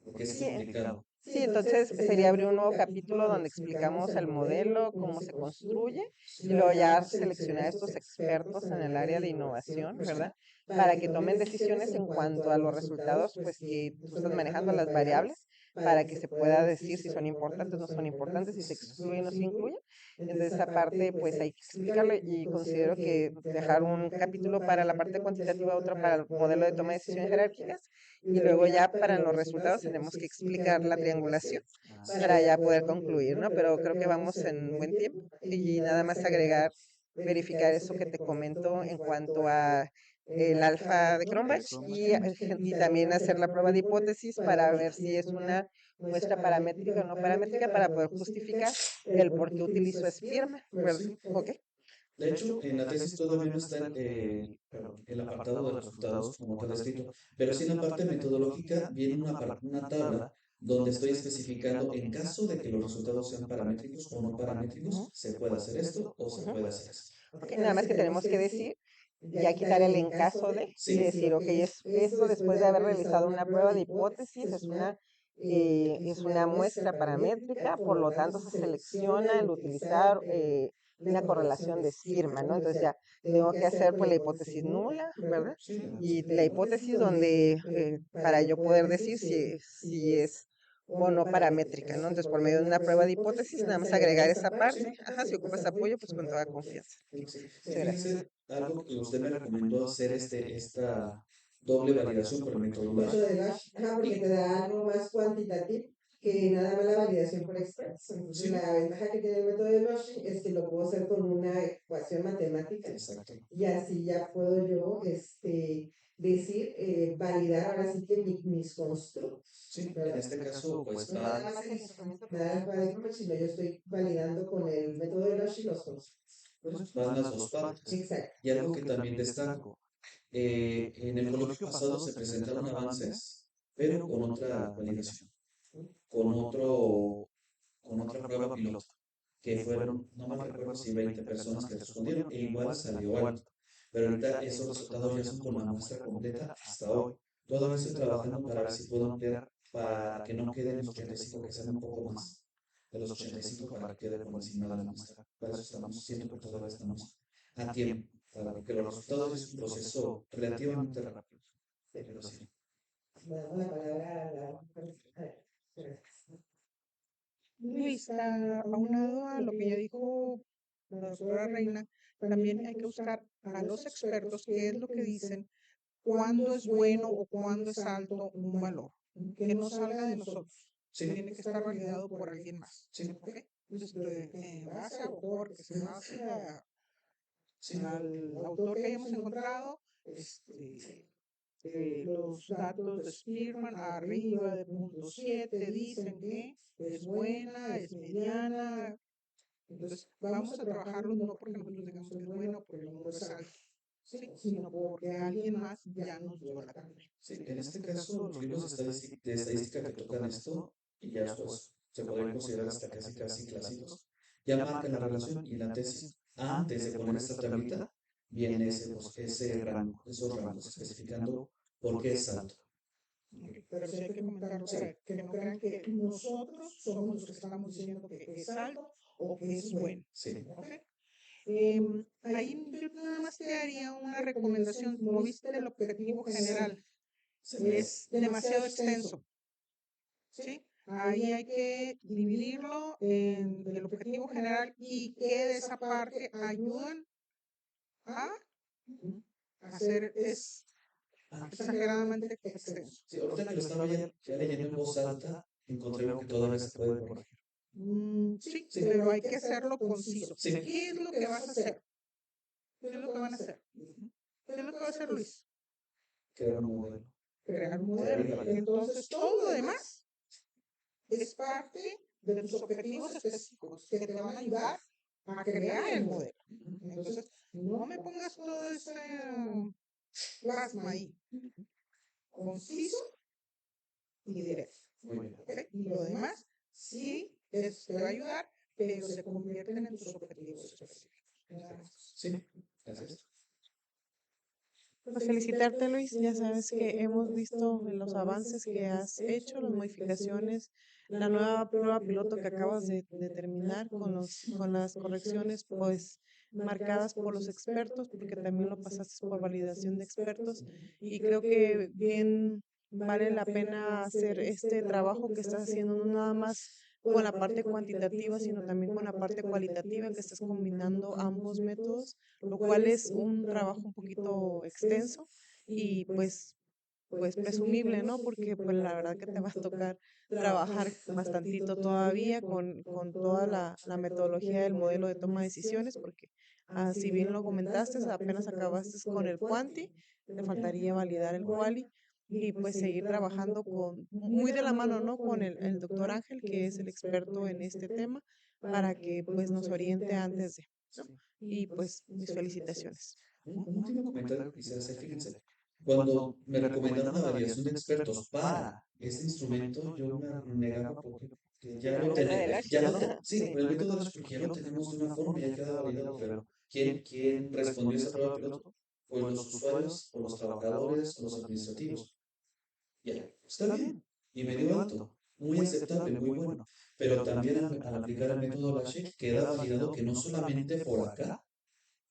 Speaker 6: porque es
Speaker 2: Sí,
Speaker 6: complicado.
Speaker 2: sí, entonces sería abrir un nuevo capítulo donde explicamos el modelo, cómo se construye, y luego ya seleccionar a estos expertos en el área de innovación, ¿verdad? Para que tomen decisiones en cuanto a los resultados, pues que tú estás manejando las variables, para que se pueda decir si son importantes, no son importantes, si se excluyen o se incluyen. Entonces, esa parte, pues hay que explicarlo y considero que dejar un capítulo para la parte cuantitativa, otro para el modelo de toma de decisiones jerárquicas, y luego ya para los resultados tenemos que explicar la triangulación para ya poder concluir, ¿no? Pero creo que vamos en buen tiempo y nada más agregar, verificar eso que te comento en cuanto a el alfa de Cronbach y también hacer la prueba de hipótesis para ver si es una muestra paramétrica o no paramétrica para poder justificar el por qué utilizo Spearman, ¿verdad? ¿Ok?
Speaker 6: De hecho, en la tesis todavía no está el apartado de resultados como tal escrito, pero sí en la parte metodológica viene una tabla donde estoy especificando en caso de que los resultados sean paramétricos o no paramétricos, se puede hacer esto o se puede hacer esto.
Speaker 2: Ok, nada más que tenemos que decir, ya quitar el en caso de, y
Speaker 6: Sí.
Speaker 2: decir, ok, esto después de haber realizado una prueba de hipótesis, es una muestra paramétrica, por lo tanto se selecciona el utilizar una correlación de Spearman, ¿no? Entonces ya tengo que hacer pues la hipótesis nula, ¿verdad? Y la hipótesis donde, para yo poder decir si es o no paramétrica, ¿no? Entonces, por medio de una prueba de hipótesis, nada más agregar esa parte. Ajá, si ocupas apoyo, pues con toda confianza.
Speaker 6: Sí.
Speaker 2: Sí, gracias.
Speaker 6: Fíjese, algo que usted me recomendó hacer esta doble validación por el método
Speaker 7: Mucho
Speaker 6: Lash.
Speaker 7: de Lash, ajá, porque te da algo más cuantitativo que nada más la validación por experts. Entonces,
Speaker 6: Sí.
Speaker 7: la ventaja que tiene el método de Lash es que lo puedo hacer con una ecuación matemática.
Speaker 6: Exacto.
Speaker 7: Y así ya puedo yo decir, validar ahora sí que mis constructos.
Speaker 6: Sí, en
Speaker 7: ¿verdad?
Speaker 6: este caso, pues
Speaker 7: No nada más el instrumento que da el paradigma, sino yo estoy validando con el método de Lash y los constructos.
Speaker 6: van las dos partes.
Speaker 7: Exacto.
Speaker 6: Y algo que también destaco, en el coloquio pasado se presentaron avances, pero con otra validación, con con otra prueba piloto, que fueron, no me recuerdo si 20 personas que respondieron, e igual salió alto. Pero ahorita esos resultados ya son con la muestra completa hasta hoy. Todavía estoy trabajando para ver si puedo ampliar para que no queden los 85, que sean un poco más de los 85 para que quede por encima de la muestra. Para eso estamos, siento que todavía estamos a tiempo, para que los resultados es un proceso relativamente rápido. Pero sí.
Speaker 7: Le damos la palabra a la... Gracias.
Speaker 5: Luis, aunado a lo que ya dijo la doctora Reina, también hay que buscar a los expertos qué es lo que dicen, cuándo es bueno o cuándo es alto un valor, que no salga de nosotros.
Speaker 6: Sí.
Speaker 5: Tiene que estar validado por alguien más.
Speaker 6: Sí.
Speaker 5: ¿Ok? Entonces, en base a autor, que se base
Speaker 6: Sí.
Speaker 5: al autor que hayamos encontrado, los datos de Spearman arriba de punto 7 dicen que es buena, es mediana. Entonces, vamos a trabajarlo no porque nosotros digamos que es bueno, porque el número es alto, ¿sí? Sino porque alguien más ya nos dio la conclusión.
Speaker 6: Sí, en este caso, los libros de estadística que tocan esto, y ya pues se podrían considerar hasta casi clásicos, ya marcan la relación y la tesis, antes de poner esta tablita, viene ese rango, esos rangos, especificando por qué es alto.
Speaker 5: Pero sí hay que comentarlo para que no crean que nosotros somos los que estamos diciendo que es alto o que es bueno.
Speaker 6: Sí.
Speaker 5: ¿Ok? Ahí yo nada más te haría una recomendación. Como viste, el objetivo general es demasiado extenso. ¿Sí? Ahí hay que dividirlo en el objetivo general y que de esa parte ayudan a hacer exageradamente extenso.
Speaker 6: Sí, ahorita que lo estaba ya leyendo en voz alta, encontré algo que todavía se puede corregir.
Speaker 5: Sí,
Speaker 6: Sí.
Speaker 5: pero hay que hacerlo conciso.
Speaker 6: Sí.
Speaker 5: ¿Qué es lo que vas a hacer? ¿Qué es lo que van a hacer? ¿Qué es lo que va a hacer Luis?
Speaker 6: Crear un modelo.
Speaker 5: Crear un modelo. Entonces, todo lo demás es parte de tus objetivos específicos que te van a ayudar a crear el modelo. Entonces, no me pongas todo ese plasma ahí. Conciso y directo.
Speaker 6: Muy bien.
Speaker 5: ¿Ok? Y lo demás sí te va a ayudar, pero se convierten en tus objetivos específicos. Nada más.
Speaker 6: Sí, gracias.
Speaker 1: Pues felicitarte, Luis. Ya sabes que hemos visto los avances que has hecho, las modificaciones, la nueva prueba piloto que acabas de terminar con las correcciones, pues marcadas por los expertos, porque también lo pasaste por validación de expertos. Y creo que bien vale la pena hacer este trabajo que estás haciendo, no nada más con la parte cuantitativa, sino también con la parte cualitativa, que estás combinando ambos métodos, lo cual es un trabajo un poquito extenso y pues presumible, ¿no? Porque pues la verdad que te va a tocar trabajar bastantito todavía con toda la metodología del modelo de toma de decisiones, porque si bien lo comentaste, apenas acabaste con el quanti, te faltaría validar el quali y pues seguir trabajando muy de la mano, ¿no? Con el doctor Ángel, que es el experto en este tema, para que pues nos oriente antes de, ¿no? Y pues mis felicitaciones.
Speaker 6: Un último comentario que quisiera hacer, fíjense, cuando me recomendaron la validación de expertos para este instrumento, yo me negaba porque ya lo tenemos, sí, por el método de porque ya lo tenemos de una forma, ya queda validado, pero ¿quién respondió esa prueba piloto? Pues los usuarios, o los trabajadores, o los administrativos. Ya, está bien, y me dio alto, muy aceptable, muy bueno, pero también al aplicar el método Bashek queda validado que no solamente por acá,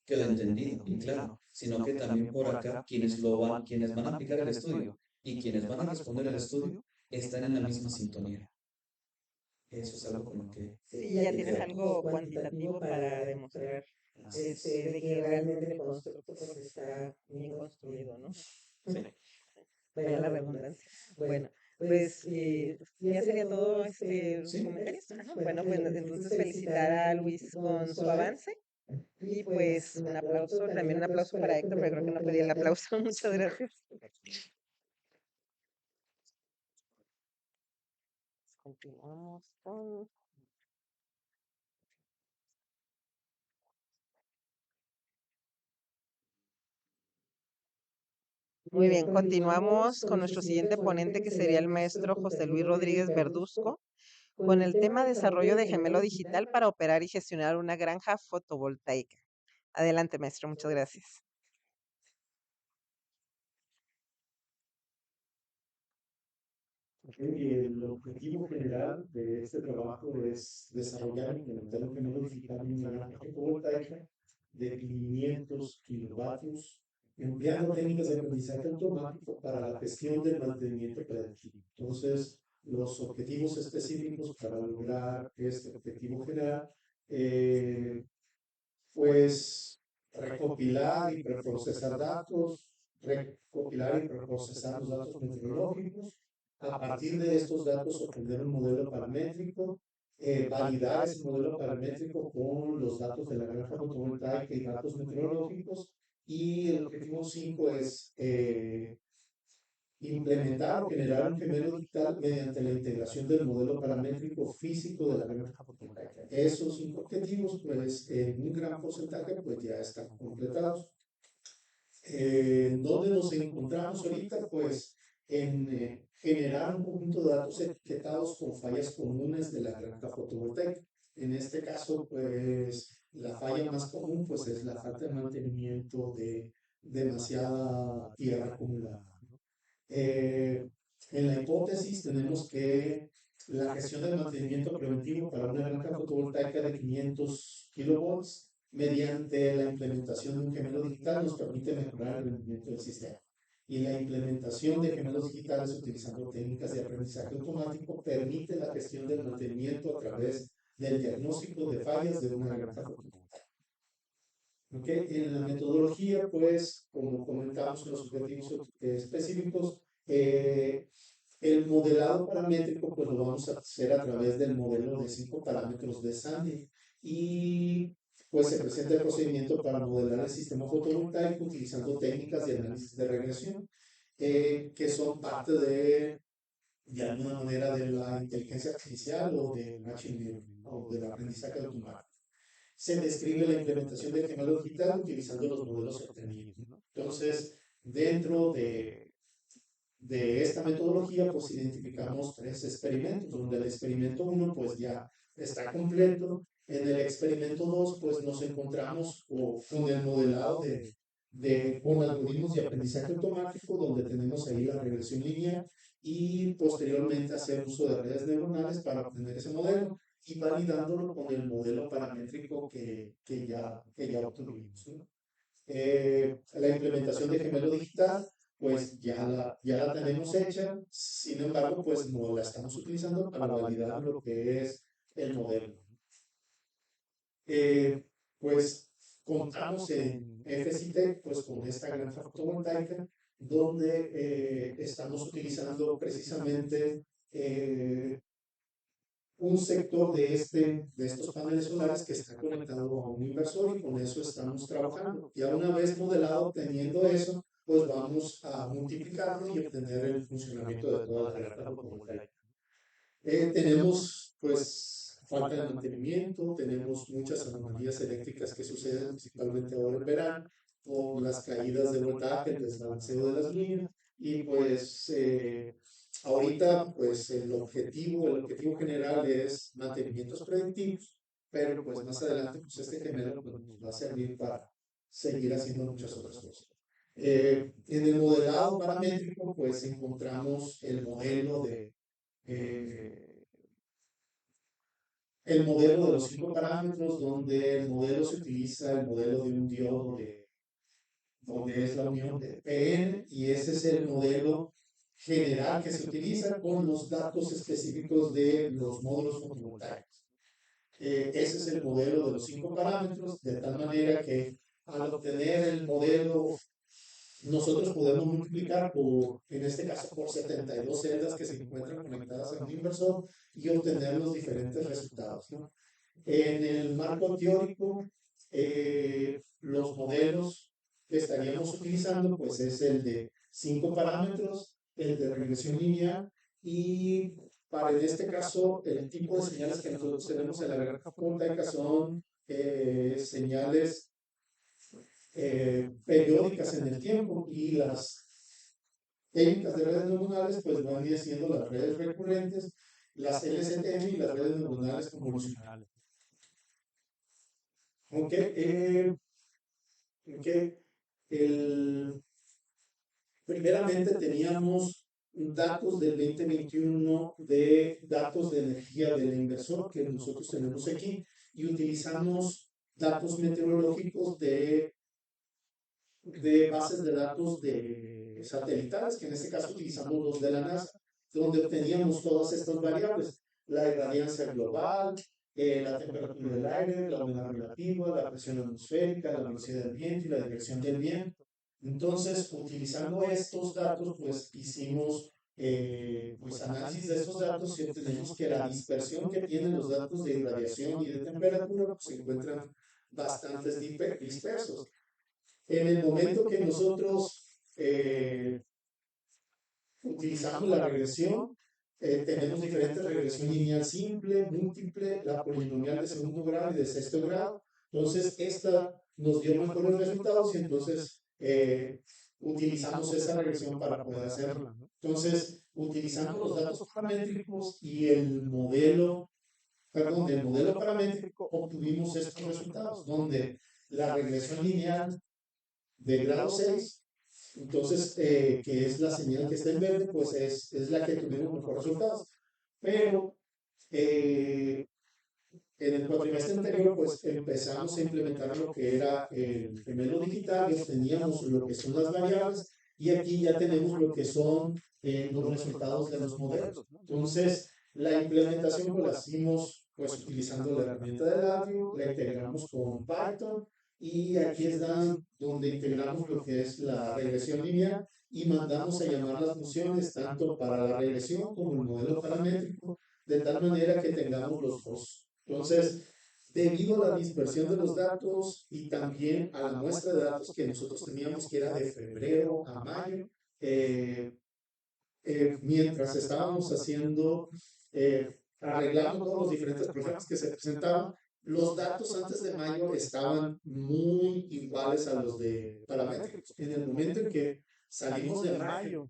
Speaker 6: quedó entendido y claro, sino que también por acá quienes van a aplicar el estudio y quienes van a responder el estudio están en la misma sintonía. Eso es algo con lo que
Speaker 2: Sí, ya tienes algo cuantitativo para demostrar de que realmente el constructo pues, está bien construido, ¿no?
Speaker 6: sí.
Speaker 2: Vaya la redundancia. Bueno, pues ya sería todo los
Speaker 6: Sí.
Speaker 2: comentarios. Ajá. Bueno, pues entonces felicitar a Luis con su avance y pues un aplauso, también un aplauso para Héctor, pero creo que no pedí el aplauso. Muchas gracias. Continuamos con... Muy bien, continuamos con nuestro siguiente ponente que sería el maestro José Luis Rodríguez Verduzco con el tema desarrollo de gemelo digital para operar y gestionar una granja fotovoltaica. Adelante, maestro, muchas gracias.
Speaker 8: El objetivo general de este trabajo es desarrollar e implementar un gemelo digital en una granja fotovoltaica de 500 kilovatios, empleando técnicas de aprendizaje automático para la gestión del mantenimiento predictivo. Entonces, los objetivos específicos para lograr este objetivo general, pues recopilar y preprocesar datos, recopilar y preprocesar los datos meteorológicos, a partir de estos datos obtener un modelo paramétrico, validar ese modelo paramétrico con los datos de la granja fotovoltaica y datos meteorológicos. Y el objetivo 5 es implementar o generar un gemelo digital mediante la integración del modelo paramétrico físico de la granja fotovoltaica. Esos 5 objetivos, pues en un gran porcentaje, pues ya están completados. ¿En dónde nos encontramos ahorita? Pues en generar un conjunto de datos etiquetados con fallas comunes de la granja fotovoltaica. En este caso, pues la falla más común pues es la falta de mantenimiento de demasiada tierra acumulada. En la hipótesis tenemos que la gestión del mantenimiento preventivo para una granja fotovoltaica de 500 kilovolts mediante la implementación de un gemelo digital nos permite mejorar el rendimiento del sistema. Y la implementación de gemelos digitales utilizando técnicas de aprendizaje automático permite la gestión del mantenimiento a través del diagnóstico de fallas de una granja fotovoltaica. Okay. En la metodología, pues, como comentamos en los objetivos específicos, el modelado paramétrico, pues lo vamos a hacer a través del modelo de 5 parámetros de Sandy. Y pues se presenta el procedimiento para modelar el sistema fotovoltaico utilizando técnicas de análisis de regresión, que son parte de alguna manera de la inteligencia artificial o del machine learning o del aprendizaje automático. Se describe la implementación del gemelo digital utilizando los modelos obtenidos. Entonces, dentro de esta metodología, pues identificamos 3 experimentos, donde el experimento 1 pues ya está completo. En el experimento 2 pues nos encontramos con el modelado con algoritmos de aprendizaje automático, donde tenemos ahí la regresión lineal y posteriormente hacer uso de redes neuronales para obtener ese modelo y validándolo con el modelo paramétrico que ya obtuvimos, ¿no? La implementación de gemelo digital pues ya la tenemos hecha, sin embargo, pues no la estamos utilizando para validar lo que es el modelo. Pues contamos en FCT pues con esta granja fotovoltaica donde estamos utilizando precisamente un sector de estos paneles solares que está conectado a un inversor y con eso estamos trabajando. Ya una vez modelado, teniendo eso, pues vamos a multiplicarlo y obtener el funcionamiento de toda la granja fotovoltaica. Tenemos pues falta de mantenimiento, tenemos muchas anomalías eléctricas que suceden principalmente ahora en verano por las caídas de voltaje, el desbalanceo de las líneas y pues ahorita pues el objetivo general es mantenimientos predictivos, pero pues más adelante pues este gemelo pues, nos va a servir para seguir haciendo muchas otras cosas. En el modelado paramétrico pues encontramos eh, el modelo de los 5 parámetros, donde el modelo se utiliza el modelo de un diodo donde es la unión de PN, y ese es el modelo general que se utiliza con los datos específicos de los módulos fotovoltaicos. Ese es el modelo de los 5 parámetros, de tal manera que al obtener el modelo nosotros podemos multiplicar en este caso, por 72 celdas que se encuentran conectadas a un inversor y obtener los diferentes resultados, ¿no? En el marco teórico, los modelos que estaríamos utilizando, pues es el de 5 parámetros, el de regresión lineal y para en este caso el tipo de señales que nosotros tenemos en la granja fotovoltaica son señales periódicas en el tiempo y las técnicas de redes neuronales pues van siendo las redes recurrentes, las LSTM y las redes neuronales convolucionales. Primeramente teníamos datos del 2021 de datos de energía del inversor que nosotros tenemos aquí y utilizamos datos meteorológicos de bases de datos de satelitales, que en este caso utilizamos los de la NASA, donde obteníamos todas estas variables, la irradiancia global, la temperatura del aire, la humedad relativa, la presión atmosférica, la velocidad del viento y la dirección del viento. Entonces, utilizando estos datos, pues hicimos pues, análisis de estos datos y obtenemos que la dispersión que tienen los datos de irradiación y de temperatura pues, se encuentran bastante dispersos. En el momento que nosotros utilizamos la regresión, tenemos diferentes regresión lineal simple, múltiple, la polinomial de segundo grado y de sexto grado. Entonces, esta nos dio mejores resultados y entonces utilizamos esa regresión para poder hacerla, ¿no? Entonces, utilizando los datos paramétricos y el modelo paramétrico, obtuvimos estos resultados, donde la regresión lineal de grado 6, entonces, que es la señal que está en verde, pues es la que tuvimos mejores resultados. Pero en el cuatrimestre anterior, pues empezamos a implementar lo que era el gemelo digital y obteníamos lo que son las variables, y aquí ya tenemos lo que son los resultados de los modelos. Entonces, la implementación pues la hicimos pues utilizando la herramienta de Lattice, la integramos con Python y aquí es donde integramos lo que es la regresión lineal y mandamos a llamar las funciones tanto para la regresión como el modelo paramétrico, de tal manera que tengamos los dos. Entonces, debido a la dispersión de los datos y también a la muestra de datos que nosotros teníamos, que era de febrero a mayo, mientras estábamos arreglando todos los diferentes problemas que se presentaban, los datos antes de mayo estaban muy iguales a los de paramétricos. En el momento en que salimos de mayo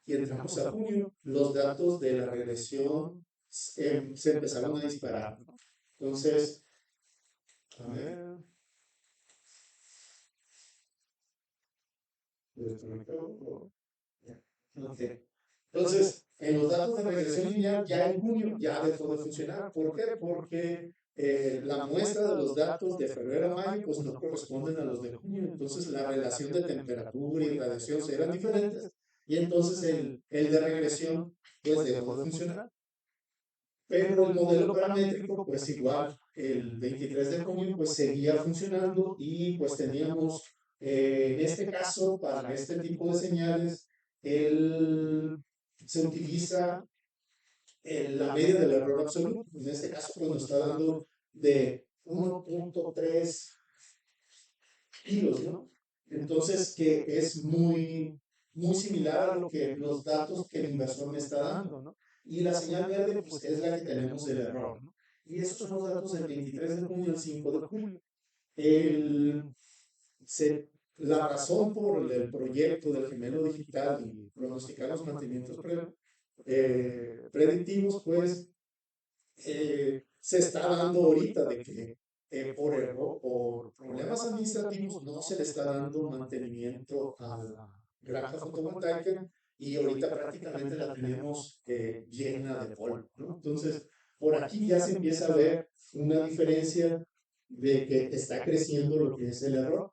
Speaker 8: y entramos a junio, los datos de la regresión se empezaron a disparar, ¿no? Entonces, a ver. Okay. Entonces, en los datos de regresión lineal, ya en junio ya dejó de funcionar. ¿Por qué? Porque la muestra de los datos de febrero a mayo pues no corresponden a los de junio, entonces la relación de temperatura y radiación serán diferentes y entonces el de regresión pues dejó de funcionar. Pero el modelo paramétrico pues igual, el 23 de junio pues seguía funcionando y pues teníamos en este caso para este tipo de señales se utiliza la media del error absoluto. En este caso, pues nos está dando de 1.3 kilos, ¿no? Entonces, que es muy similar a lo que los datos que el inversor me está dando, ¿no? Y la señal verde, pues es la que tenemos del error, ¿no? Y estos son los datos del 23 de junio al 5 de julio. El, se, la razón por el proyecto del gemelo digital y pronosticar los mantenimientos predictivos, pues se está dando ahorita de que por error, por problemas administrativos, no se le está dando mantenimiento a la granja fotovoltaica y ahorita prácticamente la tenemos llena de polvo, ¿no? Entonces, por aquí ya se empieza a ver una diferencia de que está creciendo lo que es el error.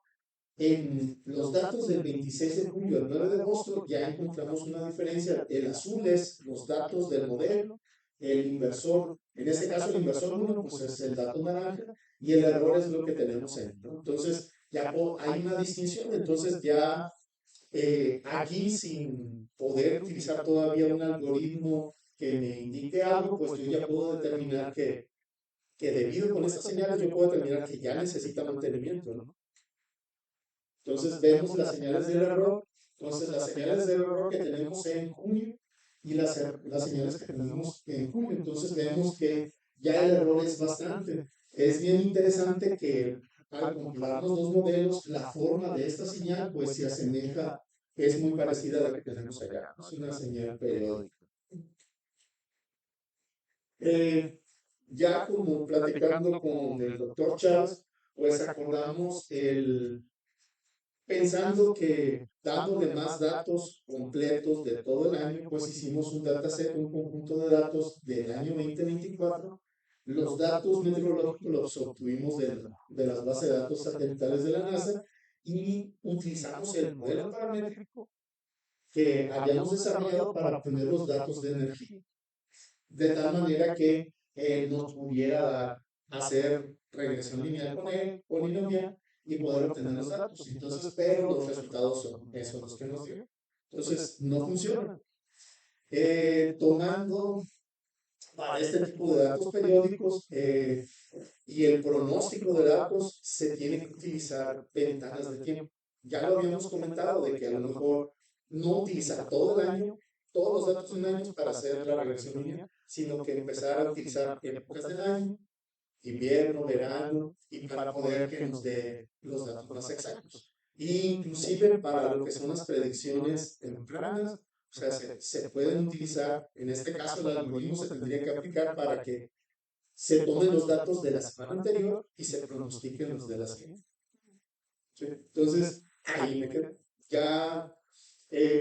Speaker 8: En los datos del 26 de julio al 9 de agosto ya encontramos una diferencia. El azul es los datos del modelo, el inversor, en este caso el inversor 1 pues es el dato naranja y el error es lo que tenemos ahí, ¿no? Entonces ya hay una distinción, entonces ya aquí sin poder utilizar todavía un algoritmo que me indique algo, pues yo ya puedo determinar que debido con estas señales yo puedo determinar que ya necesita mantenimiento, ¿no? Entonces vemos las señales del error, entonces las señales del error que tenemos en junio y las señales que tenemos en julio, entonces vemos que ya el error es bastante. Es bien interesante que al comparar los dos modelos, la forma de esta señal pues se asemeja, es muy parecida a la que tenemos allá, ¿no? Es una señal periódica. Ya como platicando con el doctor Chávez, pues acordamos pensando que dándole más datos completos de todo el año, pues hicimos un dataset, un conjunto de datos del año 2024. Los datos meteorológicos los obtuvimos de las bases de datos satelitales de la NASA y utilizamos el modelo paramétrico que habíamos desarrollado para obtener los datos de energía, de tal manera que nos pudiera hacer regresión lineal con él, polinomial, y poder obtener los datos. Entonces, pero los resultados son esos los que nos dio. Entonces, no funciona. Tomando para este tipo de datos periódicos y el pronóstico de datos, se tiene que utilizar ventanas de tiempo. Ya lo habíamos comentado de que a lo mejor no utilizar todo el año, todos los datos de un año para hacer la regresión lineal, sino que empezar a utilizar épocas del año, invierno, verano, y para poder que nos dé los datos más exactos. E inclusive para lo que son las predicciones tempranas, o sea, se pueden utilizar, en este caso el algoritmo se tendría que aplicar para que se tomen los datos de la semana anterior y se pronostiquen los de la siguiente. ¿Sí? Entonces, ahí me quedo. Ya,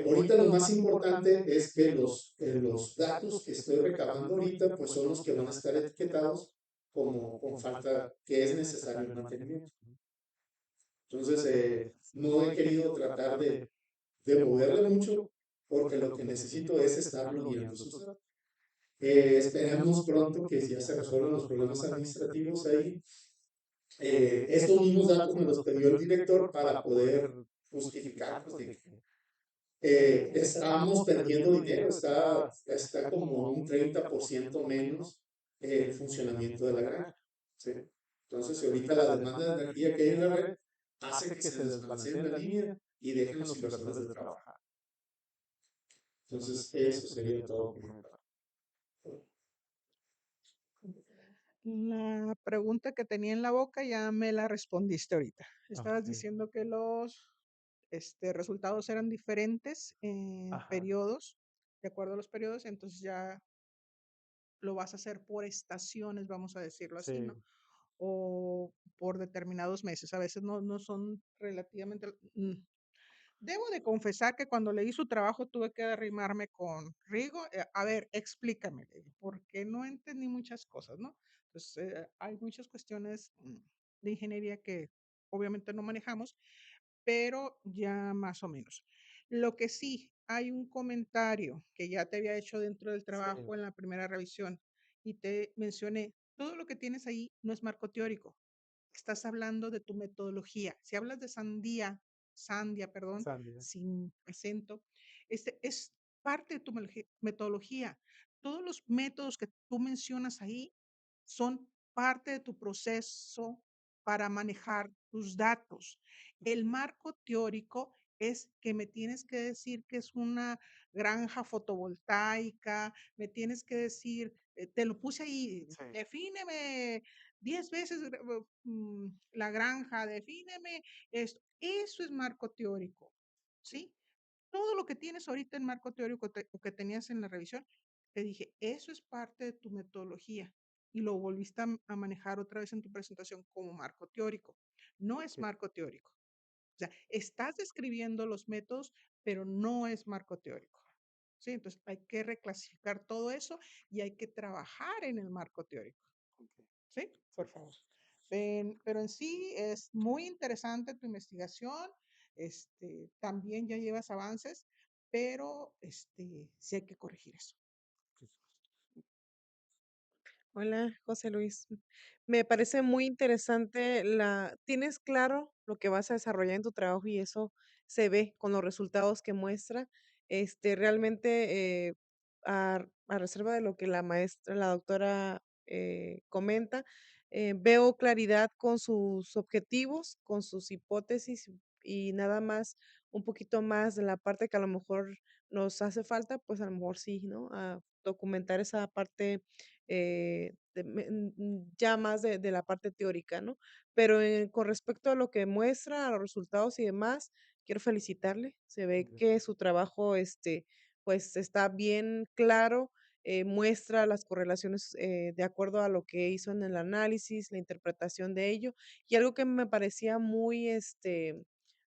Speaker 8: ahorita lo más importante es que los datos que estoy recabando ahorita, pues son los que van a estar etiquetados como con falta que es necesario el mantenimiento. Entonces, no he querido tratar de moverle mucho porque lo que necesito es estarlo guiando sus datos. Esperemos pronto que ya se resuelvan los problemas administrativos ahí. Estos mismos datos me los pidió el director para poder justificar pues, de que estamos perdiendo dinero, está como un 30% menos el funcionamiento de la granja. ¿Sí? Entonces, ahorita la demanda de energía que hay en la red hace que se desbalancee la línea y dejen los inversores de trabajar. Entonces, eso sería todo.
Speaker 5: La pregunta que tenía en la boca ya me la respondiste ahorita. Estabas diciendo que los resultados eran diferentes en periodos, de acuerdo a los periodos, entonces ya lo vas a hacer por estaciones, vamos a decirlo así, ¿no? O por determinados meses. A veces no son relativamente. Debo de confesar que cuando leí su trabajo tuve que arrimarme con Rigo. A ver, explícame, porque no entendí muchas cosas, ¿no? Entonces, hay muchas cuestiones de ingeniería que obviamente no manejamos, pero ya más o menos. Lo que sí, hay un comentario que ya te había hecho dentro del
Speaker 2: Sí,
Speaker 5: trabajo en la primera revisión y te mencioné, todo lo que tienes ahí no es marco teórico, estás hablando de tu metodología. Si hablas de sandia, perdón,
Speaker 9: Sandy.
Speaker 5: sin acento, es parte de tu metodología. Todos los métodos que tú mencionas ahí son parte de tu proceso para manejar tus datos. El marco teórico es que me tienes que decir que es una granja fotovoltaica, me tienes que decir, te lo puse ahí,
Speaker 9: Sí.
Speaker 5: defíneme 10 veces la granja, defíneme esto. Eso es marco teórico, ¿sí? Todo lo que tienes ahorita en marco teórico o que tenías en la revisión, te dije, eso es parte de tu metodología y lo volviste a manejar otra vez en tu presentación como marco teórico. No es
Speaker 9: Ok.
Speaker 5: marco teórico. O sea, estás describiendo los métodos, pero no es marco teórico. ¿Sí? Entonces hay que reclasificar todo eso y hay que trabajar en el marco teórico.
Speaker 9: Ok.
Speaker 5: ¿Sí? Por favor. Pero en sí es muy interesante tu investigación. También ya llevas avances, pero sí hay que corregir eso.
Speaker 1: Hola, José Luis. Me parece muy interesante tienes claro lo que vas a desarrollar en tu trabajo y eso se ve con los resultados que muestra. Realmente, a reserva de lo que la maestra, la doctora comenta, veo claridad con sus objetivos, con sus hipótesis y nada más, un poquito más de la parte que a lo mejor nos hace falta, pues a lo mejor sí, ¿no? A documentar esa parte ya más de la parte teórica, ¿no? Pero con respecto a lo que muestra, a los resultados y demás, quiero felicitarle. Se ve
Speaker 9: Ok.
Speaker 1: que su trabajo, pues está bien claro, muestra las correlaciones de acuerdo a lo que hizo en el análisis, la interpretación de ello, y algo que me parecía muy,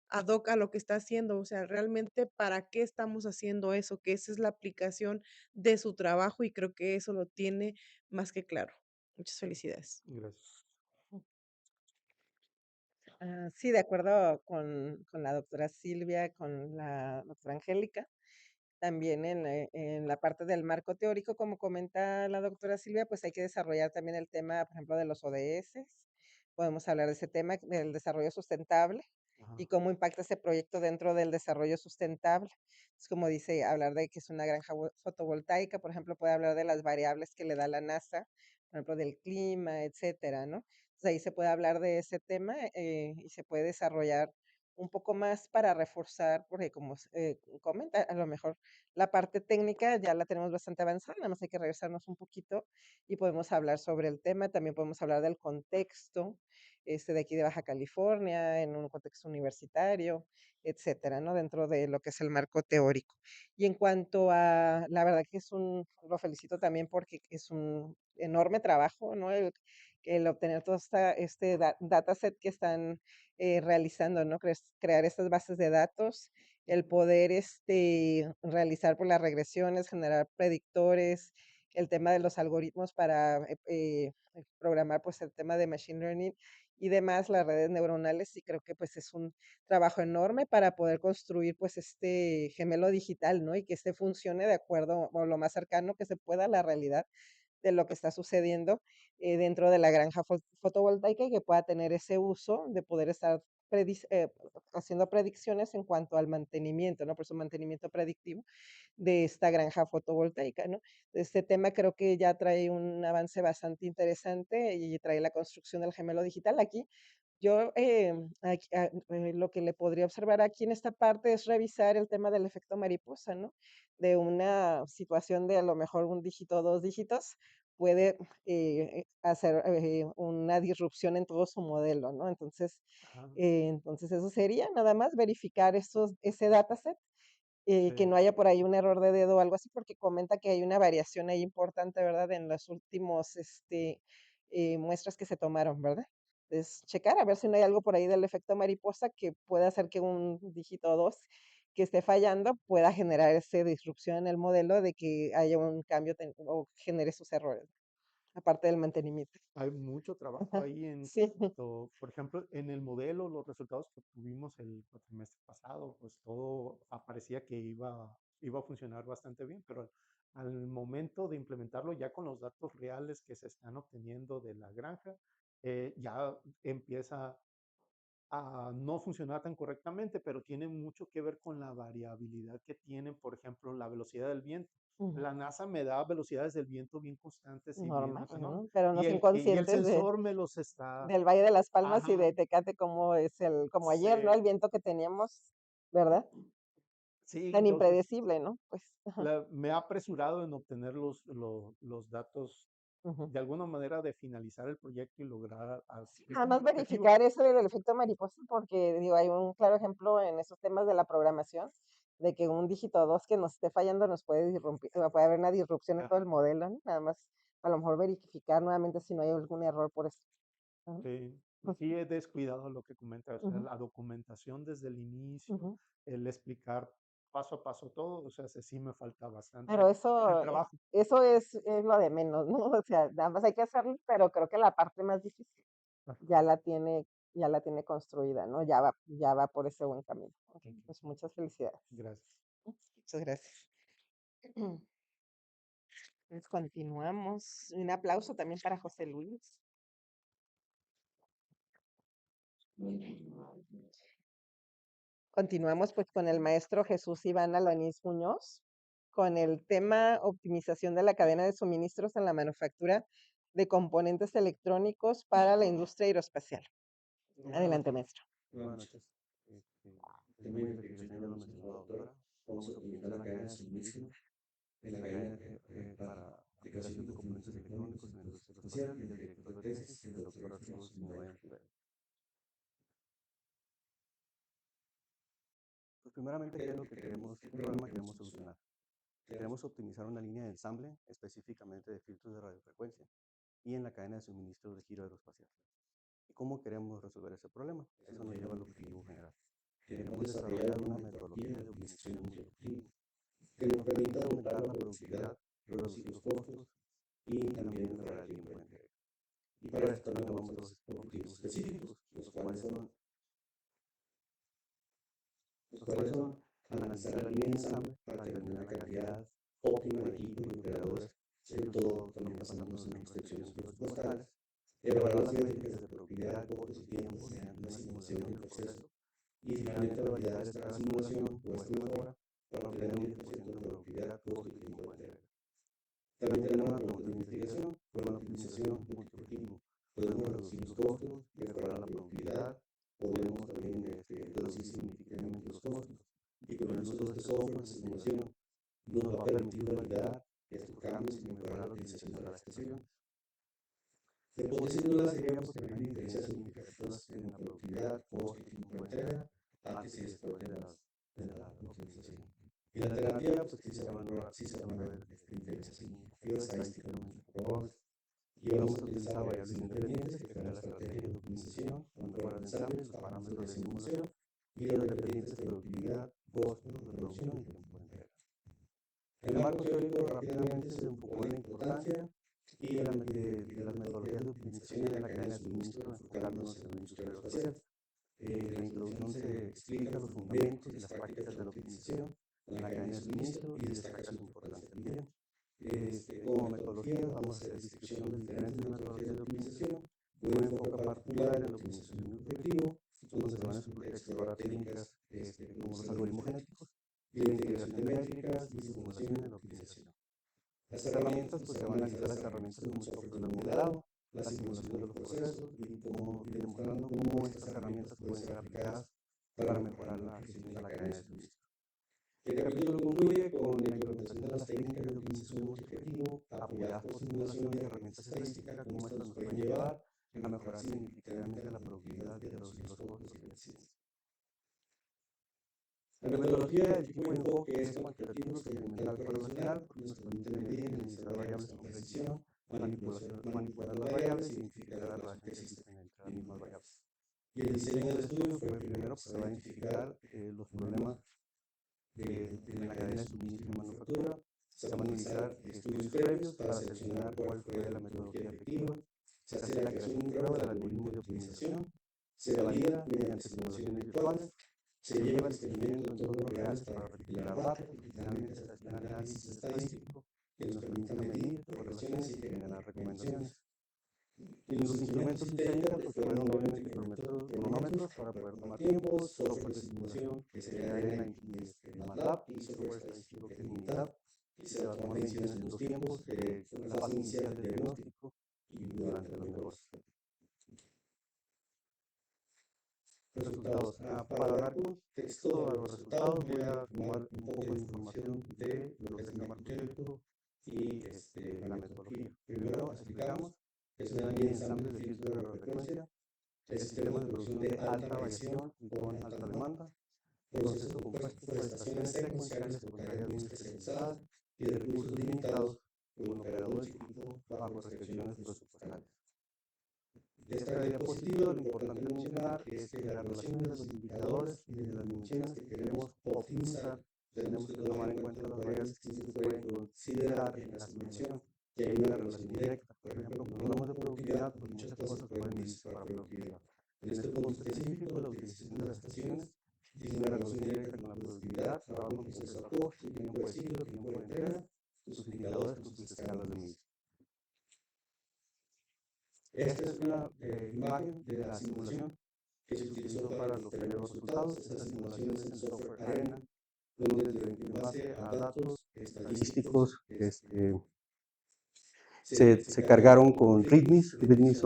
Speaker 1: ad hoc a lo que está haciendo, o sea, realmente para qué estamos haciendo eso, que esa es la aplicación de su trabajo y creo que eso lo tiene más que claro. Muchas felicidades.
Speaker 9: Gracias.
Speaker 2: Sí, de acuerdo con la doctora Silvia, con la doctora Angélica. También en la parte del marco teórico, como comenta la doctora Silvia, pues hay que desarrollar también el tema, por ejemplo, de los ODS. Podemos hablar de ese tema, del desarrollo sustentable
Speaker 9: Ajá.
Speaker 2: y cómo impacta ese proyecto dentro del desarrollo sustentable. Es como dice, hablar de que es una granja fotovoltaica, por ejemplo, puede hablar de las variables que le da la NASA, por ejemplo, del clima, etcétera, ¿no? Entonces ahí se puede hablar de ese tema y se puede desarrollar un poco más para reforzar, porque como comenta, a lo mejor la parte técnica ya la tenemos bastante avanzada, nada más hay que regresarnos un poquito y podemos hablar sobre el tema, también podemos hablar del contexto, de aquí de Baja California, en un contexto universitario, etcétera, ¿no? Dentro de lo que es el marco teórico. Y en cuanto a, la verdad que lo felicito también porque es un enorme trabajo, ¿no? El obtener todo este dataset que están realizando, ¿no? Crear estas bases de datos, el poder realizar por las regresiones, generar predictores, el tema de los algoritmos para programar pues el tema de machine learning y demás, las redes neuronales, y creo que pues es un trabajo enorme para poder construir pues este gemelo digital, ¿no? Y que este funcione de acuerdo o lo más cercano que se pueda a la realidad de lo que está sucediendo dentro de la granja fotovoltaica y que pueda tener ese uso de poder estar haciendo predicciones en cuanto al mantenimiento, ¿no? Por su mantenimiento predictivo de esta granja fotovoltaica, ¿no? Este tema creo que ya trae un avance bastante interesante y trae la construcción del gemelo digital. Aquí yo lo que le podría observar aquí en esta parte es revisar el tema del efecto mariposa, ¿no? De una situación de a lo mejor un dígito, dos dígitos, puede hacer una disrupción en todo su modelo, ¿no?
Speaker 9: Ajá.
Speaker 2: Entonces eso sería nada más verificar ese dataset, que
Speaker 9: Sí.
Speaker 2: no haya por ahí un error de dedo o algo así, porque comenta que hay una variación ahí importante, ¿verdad? En los últimos muestras que se tomaron, ¿verdad? Entonces, checar a ver si no hay algo por ahí del efecto mariposa que pueda hacer que un dígito 2 que esté fallando pueda generar esa disrupción en el modelo de que haya un cambio o genere sus errores. aparte del mantenimiento.
Speaker 9: Hay mucho trabajo ahí en
Speaker 2: Sí.
Speaker 9: cuanto, por ejemplo, en el modelo, los resultados que tuvimos el cuatrimestre pasado, pues todo parecía que iba a funcionar bastante bien, pero al momento de implementarlo ya con los datos reales que se están obteniendo de la granja, ya empieza a no funcionar tan correctamente, pero tiene mucho que ver con la variabilidad que tienen, por ejemplo, la velocidad del viento.
Speaker 2: Ujú.
Speaker 9: La NASA me da velocidades del viento bien constantes y bien,
Speaker 2: Normal,
Speaker 9: o sea, ¿no?
Speaker 2: ¿no? Pero no
Speaker 9: Y
Speaker 2: son
Speaker 9: el
Speaker 2: conscientes
Speaker 9: sensor me los está,
Speaker 2: del Valle de las Palmas y
Speaker 9: ajá,
Speaker 2: de Tecate, como como ayer, ¿no?
Speaker 9: sí,
Speaker 2: El viento que teníamos, ¿verdad?
Speaker 9: sí,
Speaker 2: Tan
Speaker 9: entonces
Speaker 2: impredecible, ¿no? Pues, ajá.
Speaker 9: me ha apresurado en obtener los datos
Speaker 2: Ujú.
Speaker 9: de alguna manera de finalizar el proyecto y lograr cumplir
Speaker 2: Nada
Speaker 9: con
Speaker 2: más
Speaker 9: el objetivo.
Speaker 2: verificar eso del efecto mariposa, porque digo, hay un claro ejemplo en esos temas de la programación, de que un dígito o dos que nos esté fallando nos puede disrumpir, puede haber una disrupción en todo el
Speaker 9: Ajá,
Speaker 2: modelo, ¿no? Nada más a lo mejor verificar nuevamente si no hay algún error por eso. Ajá.
Speaker 9: sí,
Speaker 2: Ujú,
Speaker 9: sí he descuidado lo que comentas, o sea,
Speaker 2: ujú,
Speaker 9: la documentación desde el inicio,
Speaker 2: ujú.
Speaker 9: el explicar paso a paso todo, o sea, sí me falta
Speaker 2: Pero
Speaker 9: bastante el
Speaker 2: eso,
Speaker 9: trabajo.
Speaker 2: eso es lo de menos, ¿no? O sea, nada más hay que hacerlo, pero creo que la parte más difícil ya
Speaker 9: Ajá,
Speaker 2: la tiene, ya la tiene construida, ¿no? Ya va por ese buen camino. Ok, pues muchas felicidades.
Speaker 9: gracias.
Speaker 2: Muchas gracias. Pues continuamos. Un aplauso también para José Luis. Continuamos pues con el maestro Jesús Iván Alaniz Muñoz, con el tema optimización de la cadena de suministros en la manufactura de componentes electrónicos para la industria aeroespacial. Adelante, maestro.
Speaker 10: Buenas noches. El tema de investigación ya lo mencionó la doctora. Vamos a optimizar la cadena de suministro en la cadena para aplicación de componentes electrónicos en la industria espacial. Y el director de tesis, el doctor Arturo Simonet Rivera. Pues primeramente, ¿qué es lo que queremos, qué problema queremos solucionar? Queremos optimizar una línea de ensamble, específicamente de filtros de radiofrecuencia, y en la cadena de suministro de giro aeroespacial. ¿Y cómo queremos resolver ese problema? Eso nos lleva al objetivo general. Queremos desarrollar una metodología de optimización multiobjetivo que nos permita aumentar la productividad, reducir los costos y también mejorar el tiempo de entrega. Y para esto tenemos dos objetivos específicos, los cuales son analizar la línea de ensamble para determinar la cantidad óptima de equipos y operadores, sobre todo también basándonos en las restricciones presupuestales, evaluar las métricas de productividad, costos y tiempos mediante la simulación del proceso, y finalmente validar esta simulación o esta mejora para obtener un 10% de productividad, costo y tiempo de entrega. También tenemos una pregunta de investigación: con la optimización multiobjetivo podemos reducir los costos, mejorar la productividad, podemos también reducir significativamente los costos, y con el uso de este software de simulación nos va a permitir validar estos cambios y mejorar la utilización de las estaciones. La hipótesis nueva sería pues, tener diferencias significativas en la productividad, costo y tiempo de entrega antes y después de la optimización. Y la alternativa, pues sí se van a ver diferencias significativas estadísticamente probables. Y vamos a utilizar variables independientes que crean la estrategia de optimización, la mejora de ensambles, los parámetros de simulación y los dependientes de productividad, costo, reproducción y tiempo de entrega. El marco teórico rápidamente se enfocó en la importancia y de las metodologías de optimización en la cadena de suministro, enfocándonos en la industria aeroespacial. En la introducción se explica los fundamentos y las prácticas de la optimización en la cadena de suministro y destaca su importancia también. Como metodología vamos a hacer descripción de diferentes metodologías de optimización, un enfoque particular en la optimización de un objetivo, donde se van a explorar técnicas como los algoritmos genéticos y la integración de métricas y simulación en la optimización. Las herramientas, pues se van a analizar las herramientas como el software de modelado, la simulación de los procesos y demostrando cómo estas herramientas pueden ser aplicadas para mejorar la gestión de la cadena de suministro. El capítulo concluye con la implementación de las técnicas de optimización multiobjetivo apoyadas por simulación y herramientas estadísticas, cómo estas nos pueden llevar a mejorar significativamente la productividad y reducir los costos y la eficiencia. La metodología del tipo de enfoque es cuantitativo, experimental, correlacional, porque nos permite medir y analizar variables con precisión, manipular las variables y identificar la relación que existe entre las mismas variables. Y el diseño del estudio fue primero para identificar los problemas en la cadena de suministro y manufactura, Se van a iniciar estudios previos para seleccionar cuál fue la metodología efectiva. Se hace la creación de un prueba del algoritmo de optimización. Se valida mediante simulaciones virtuales. Se lleva el experimento en entornos reales para recopilar datos y finalmente se hace un análisis estadístico que nos permita medir correlaciones y generar recomendaciones. Y los instrumentos y técnicas pues fueron obviamente cronómetros para poder tomar tiempos, software de simulación que se crea en MATLAB y software estadístico que es Minitab, y se va a tomar decisiones en los tiempos de la fase inicial del diagnóstico y durante los negocios. Resultados. Para dar contexto a los resultados voy a tomar un poco de información de lo que es el marco teórico y la metodología. Primero explicamos que es una línea de ensamble de filtro de radiofrecuencia, el sistema de producción de alta variación con alta demanda, proceso compuesto por estaciones secuenciales con tareas muy especializadas y de recursos limitados con un operador chiquito bajo restricciones presupuestarias. De esta diapositiva, lo importante de mencionar es que las relaciones de los indicadores y de las dimensiones que queremos optimizar, tenemos que tomar en cuenta las variables que se pueden considerar en la simulación, que hay una relación directa. Por ejemplo, cuando hablamos de productividad, pues muchas cosas pueden medirse para productividad. En este punto específico, la utilización de las estaciones tiene una relación directa con la productividad, trabajo en proceso de ajuste, tiempo de ciclo, tiempo de entrega, sus indicadores con sus escalas de medida. Esta es una imagen de la simulación que se utilizó para obtener los resultados. Esta simulación es en software Arena, donde en base a datos estadísticos se cargaron con READMEs. READMEs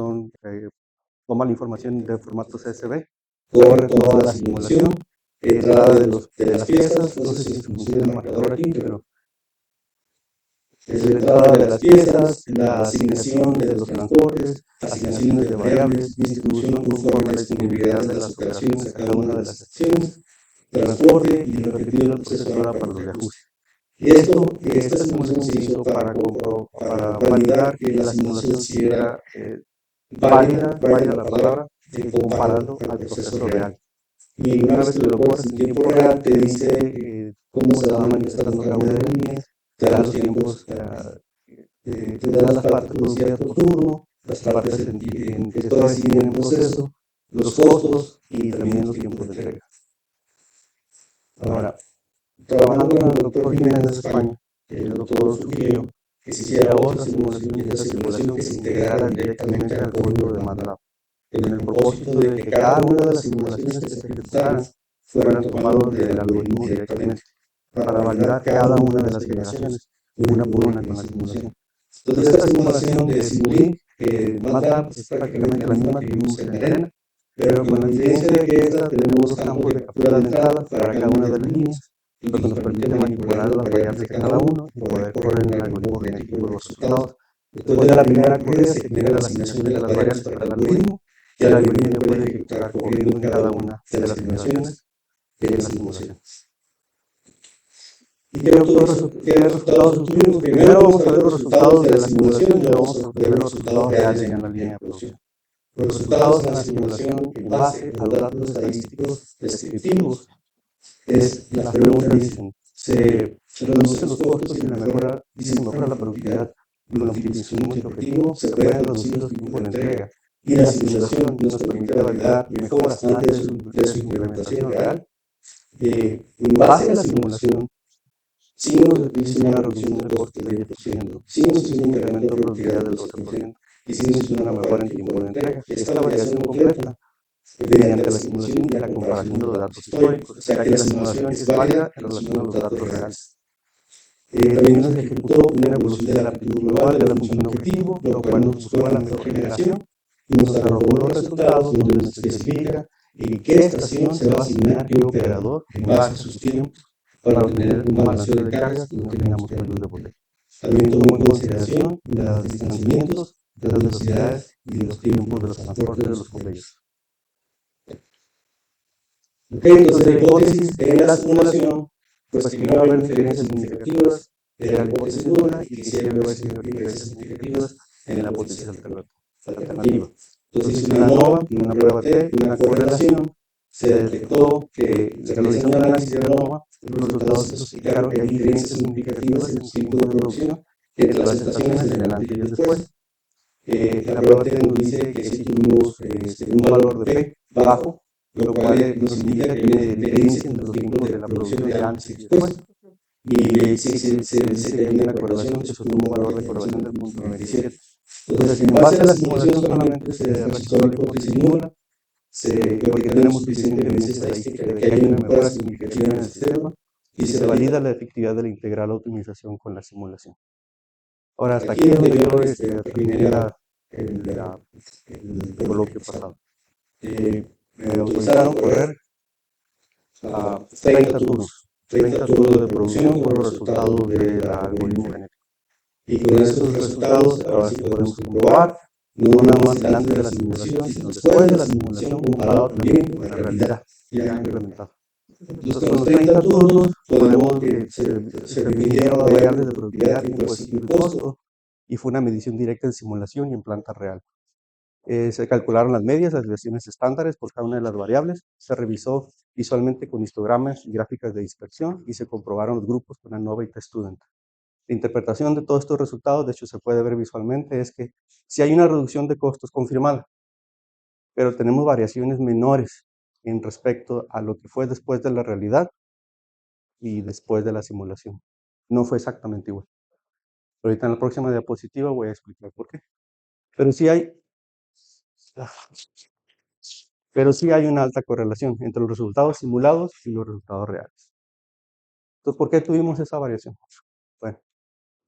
Speaker 10: toma la información de formato CSV, corre toda la simulación, entrada de las piezas, no sé si funciona el marcador aquí, pero es la entrada de las piezas, la asignación de los transportes, asignaciones de variables, distribución conforme a la disponibilidad de las operaciones a cada una de las secciones, transporte y repetido el proceso ahora para los de ajuste. Esta simulación se hizo para validar que la simulación sí era válida la palabra, comparando al proceso real. Y una vez que lo corres en tiempo real, te dice cómo se va manifestando cada una de las líneas, te da los tiempos, te da las partes producidas por turno, las partes que todavía siguen en proceso, los costos y también los tiempos de entrega. Ahora, trabajando con el doctor Jiménez de España, el doctor sugirió que se hiciera otra simulación y esa simulación que se integrara directamente al código de MATLAB, en el propósito de que cada una de las simulaciones que se ejecutaran fueran tomados del algoritmo directamente, para validar cada una de las generaciones, una por una con la simulación. Entonces, esta simulación de Simulink, MATLAB es prácticamente la misma que vimos en Arena, pero con la diferencia de que esta tenemos dos campos de captura de entrada para cada una de las líneas, lo que nos permite manipular las variables de cada uno y poder correr en el algoritmo genético los resultados. Después de la primera corrida se genera la asignación de las variables para el algoritmo y el algoritmo puede ejecutar corriendo en cada una de las generaciones en la simulación. ¿Y qué resultados obtuvimos? Primero vamos a ver los resultados de la simulación y luego vamos a ver los resultados reales en la línea de producción. Los resultados de la simulación en base a datos estadísticos descriptivos es las preguntas dicen, se reducen los costos y mejora la productividad y con optimización del objetivo se pueden reducir los tiempos de entrega y la simulación nos permite validar mejoras antes de su implementación real. En base a la simulación, sí nos dice una reducción del coste del 10%, sí nos dice un incremento de productividad del 12%, y si no es una mejora en tiempo de entrega. Esta variación completa mediante la simulación y la comparación de los datos históricos, o sea que la simulación es válida en relación a los datos reales. También nos ejecutó una evolución de la amplitud global de la función objetivo, lo cual nos buscó a la mejor generación y nos arrojó los resultados donde nos especifica en qué estación se va a asignar qué operador en base a sus tiempos para obtener un balanceo de cargas y no tengamos cambios de boleto. También tomó en consideración los distanciamientos de las velocidades y los tiempos de los transportes de los conveyos. Entonces, la hipótesis en la simulación, pues que no iba a haber diferencias significativas de la hipótesis nula y que sí iba a haber diferencias significativas en la hipótesis alternativa. Entonces, hice una ANOVA, una prueba T, una correlación, se detectó que realizando un análisis de ANOVA, los resultados especificaron que hay diferencias significativas en el tiempo de producción entre las estaciones en el antes y el después. La prueba T nos dice que si tuvimos un valor de P bajo, lo cual nos indica que hay una diferencia entre los tiempos de la producción de antes y después. Y se dice que hay una correlación que sostuvo un valor de correlación del 0.97. Entonces, en base a la simulación solamente se registró la hipótesis nula, porque tenemos suficiente evidencia estadística de que hay una mejora significativa en el sistema y se valida la efectividad de la integral optimización con la simulación. Ahora, hasta aquí es donde yo terminé el coloquio pasado. Me autorizaron correr a 30 turnos de producción con los resultados del algoritmo genético. Y con esos resultados, ahora sí podemos comprobar, no nada más delante de la simulación, sino después de la simulación, comparado también con la realidad ya implementada. Entonces, con los 30 turnos, podemos que se midieron las variables de productividad, tiempo de ciclo y costo, y fue una medición directa en simulación y en planta real. Se calcularon las medias, las desviaciones estándares por cada una de las variables, se revisó visualmente con histogramas y gráficas de dispersión y se comprobaron los grupos con ANOVA y testudent. La interpretación de todos estos resultados, de hecho se puede ver visualmente, es que sí hay una reducción de costos confirmada, pero tenemos variaciones menores en respecto a lo que fue después de la realidad y después de la simulación. No fue exactamente igual. Ahorita en la próxima diapositiva voy a explicar por qué. Pero sí hay una alta correlación entre los resultados simulados y los resultados reales. Entonces, ¿por qué tuvimos esa variación? Bueno,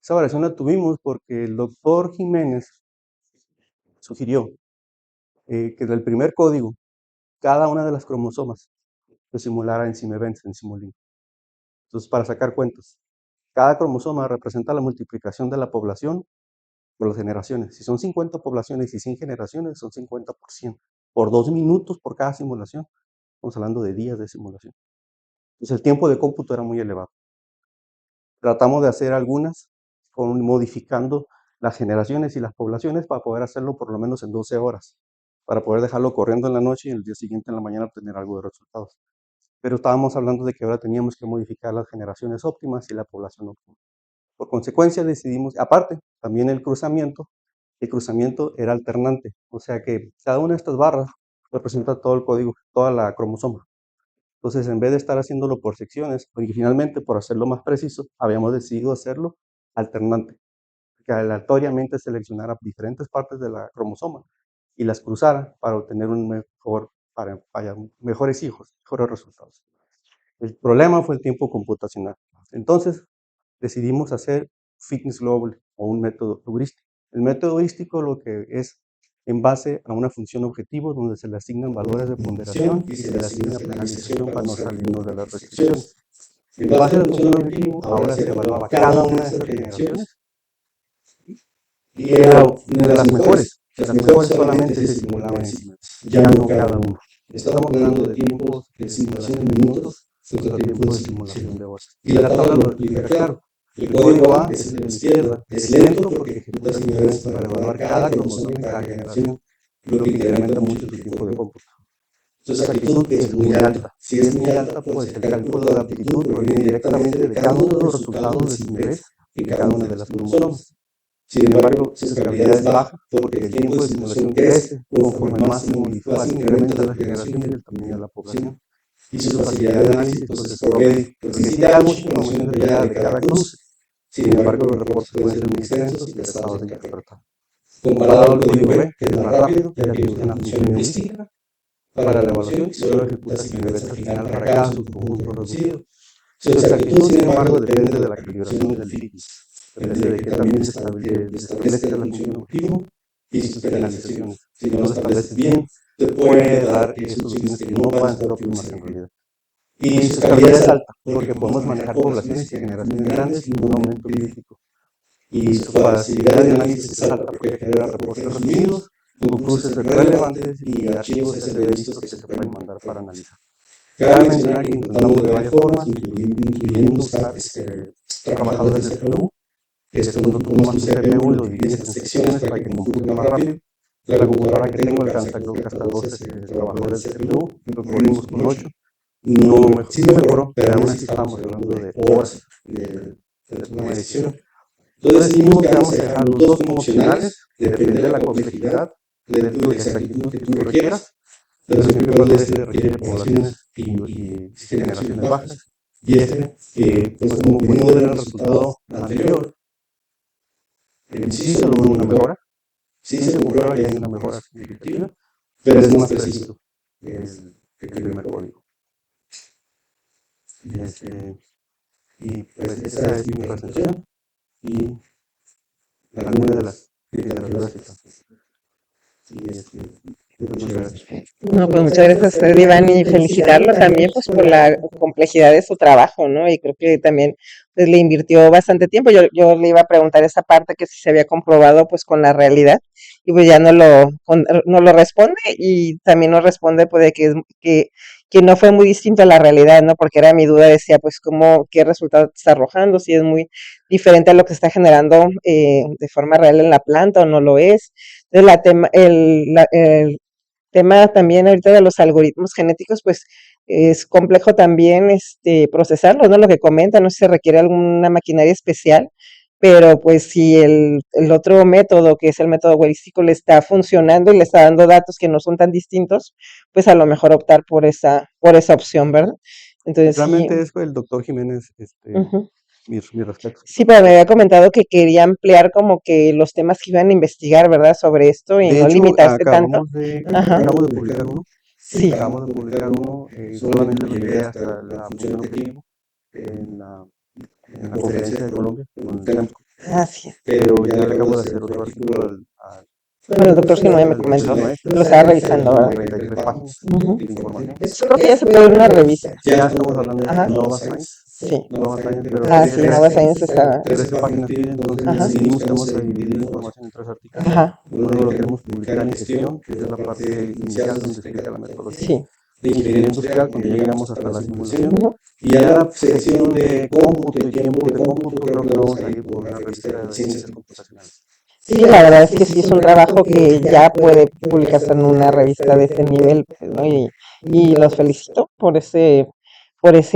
Speaker 10: esa variación la tuvimos porque el doctor Jiménez sugirió que del primer código, cada una de las cromosomas se simulara en SimEvents, en Simulink. Entonces, para sacar cuentas, cada cromosoma representa la multiplicación de la población por las generaciones. Si son 50 poblaciones y 100 generaciones, son 50%. Por 2 minutos por cada simulación. Estamos hablando de días de simulación. Entonces, el tiempo de cómputo era muy elevado. Tratamos de hacer algunas modificando las generaciones y las poblaciones para poder hacerlo por lo menos en 12 horas, para poder dejarlo corriendo en la noche y el día siguiente en la mañana obtener algo de resultados. Pero estábamos hablando de que ahora teníamos que modificar las generaciones óptimas y la población óptima. Por consecuencia decidimos, aparte, también el cruzamiento era alternante, o sea que cada una de estas barras representa todo el código, toda la cromosoma. Entonces, en vez de estar haciéndolo por secciones, originalmente, por hacerlo más preciso, habíamos decidido hacerlo alternante, que aleatoriamente seleccionara diferentes partes de la cromosoma y las cruzara para obtener mejores hijos, mejores resultados. El problema fue el tiempo computacional. Entonces, decidimos hacer fitness global o un método heurístico. El método heurístico lo que es en base a una función objetivo donde se le asignan valores de ponderación y se le asigna penalización para no salirnos de las restricciones. En base a la función objetivo, ahora se evaluaba cada una de esas generaciones y era una de las mejores. Las mejores solamente se simulaban en SimEvents, ya no cada uno. Estamos hablando de tiempos de simulación en minutos contra tiempos de simulación de horas. Y la tabla lo explica claro. El código A es el de la izquierda, es lento porque ejecuta SimEvents para evaluar cada cromosoma en cada generación, lo que incrementa mucho el tiempo de cómputo. Entonces, aptitud es muy alta. Si es muy alta, pues el cálculo de la aptitud proviene directamente de cada uno de los resultados de SimEvents en cada una de las cromosomas. Sin embargo, su escalabilidad es baja porque el tiempo de simulación crece conforme más incrementa la generación y el tamaño de la población. Y su facilidad de análisis pues, es promedio, porque sí te da mucha información detallada de cada cruce. Sin embargo, los reportes pueden ser muy extensos y pesados de interpretar. Comparado al código B, que es más rápido, ya que usa una función heurística para la evaluación y solo ejecuta SimEvents al final para cada subconjunto reducido. Su exactitud, sin embargo, depende de la calibración del fitness. Depende de que también se establezca la función objetivo y sus penalizaciones. Si no lo estableces bien, te puede dar soluciones que no van a ser óptimas en realidad. Y su escalabilidad es alta, porque podemos manejar poblaciones y generaciones grandes sin un aumento crítico. Y su facilidad de análisis es alta, porque genera reportes resumidos, con cruces relevantes y archivos SPDistos que se pueden mandar para analizar. Cabe mencionar que intentamos de varias formas, incluyendo usar trabajadores de CPU, que es cuando tomas tu CPU y lo divides en secciones para que compute más rápido. La computadora que tengo alcanza creo que hasta 12 trabajadores de CPU, lo cubrimos con 8. No, sí mejoró, pero aún así estamos hablando de horas de toma de decisión. Entonces decidimos que vamos a dejar los dos como opcionales, depende de la complejidad, de la exactitud que tú requieras, pero siempre y cuando este requiere poblaciones y generaciones bajas. Y pues como pudimos ver en el resultado anterior, sí se logró una mejora, sí se comprueba que hay una mejora significativa, pero es más preciso que el primer código. Y pues esa es mi presentación y alguna de las literaturas que están. Muchas gracias.
Speaker 2: No, pues muchas gracias a usted, Iván, y felicitarlo también pues por la complejidad de su trabajo, ¿no? Y creo que también pues le invirtió bastante tiempo. Yo le iba a preguntar esa parte que si se había comprobado pues con la realidad y pues ya no lo responde y también nos responde pues de que no fue muy distinto a la realidad, ¿no? Porque era mi duda, decía pues qué resultado está arrojando, si es muy diferente a lo que está generando de forma real en la planta o no lo es. Entonces el tema también ahorita de los algoritmos genéticos, pues es complejo también procesarlos, ¿no? Lo que comenta, no sé si se requiere alguna maquinaria especial, pero pues si el otro método, que es el método heurístico, le está funcionando y le está dando datos que no son tan distintos, pues a lo mejor optar por esa opción, ¿verdad? Entonces
Speaker 10: Realmente
Speaker 2: sí.
Speaker 10: es el doctor Jiménez,
Speaker 2: Ujú.
Speaker 10: mis respetos.
Speaker 2: Sí, pero me había comentado que quería ampliar como que los temas que iban a investigar, ¿verdad? Sobre esto y
Speaker 10: De
Speaker 2: no
Speaker 10: hecho,
Speaker 2: limitarse tanto. Ajá.
Speaker 10: acabamos de publicar uno.
Speaker 2: Sí.
Speaker 10: Acabamos de publicar uno, solamente lo llevé hasta la función objetivo en la conferencia de Colombia con el CEMSCO.
Speaker 2: Ah, sí.
Speaker 10: Pero ya le acabo de hacer otro artículo al
Speaker 2: Bueno, el doctor Sinoe me comentó, lo estaba revisando, ¿verdad?
Speaker 10: 33 páginas
Speaker 2: Ujú.
Speaker 10: de información.
Speaker 2: Creo que ya se puede ver una revista.
Speaker 10: Ya estamos hablando
Speaker 2: Ajá.
Speaker 10: de Nova Science.
Speaker 2: Sí.
Speaker 10: Nova Science, pero
Speaker 2: Ah, sí, Nova Science está.
Speaker 10: 13 páginas tiene, entonces
Speaker 2: Ajá.
Speaker 10: decidimos que vamos a dividir la información en 3 artículos.
Speaker 2: Ajá.
Speaker 10: Uno lo queremos publicar en gestión, que es la parte inicial donde se explica la metodología.
Speaker 2: Sí.
Speaker 10: De ingeniería industrial, cuando llegamos hasta la simulación.
Speaker 2: Ujú.
Speaker 10: Y ya la sección de cómputo y tiempo de cómputo, creo que vamos a ir por una revista de ciencias computacionales.
Speaker 2: Sí, la verdad es que sí es un trabajo que ya puede publicarse en una revista de ese nivel, pues, ¿no? Y los felicito por ese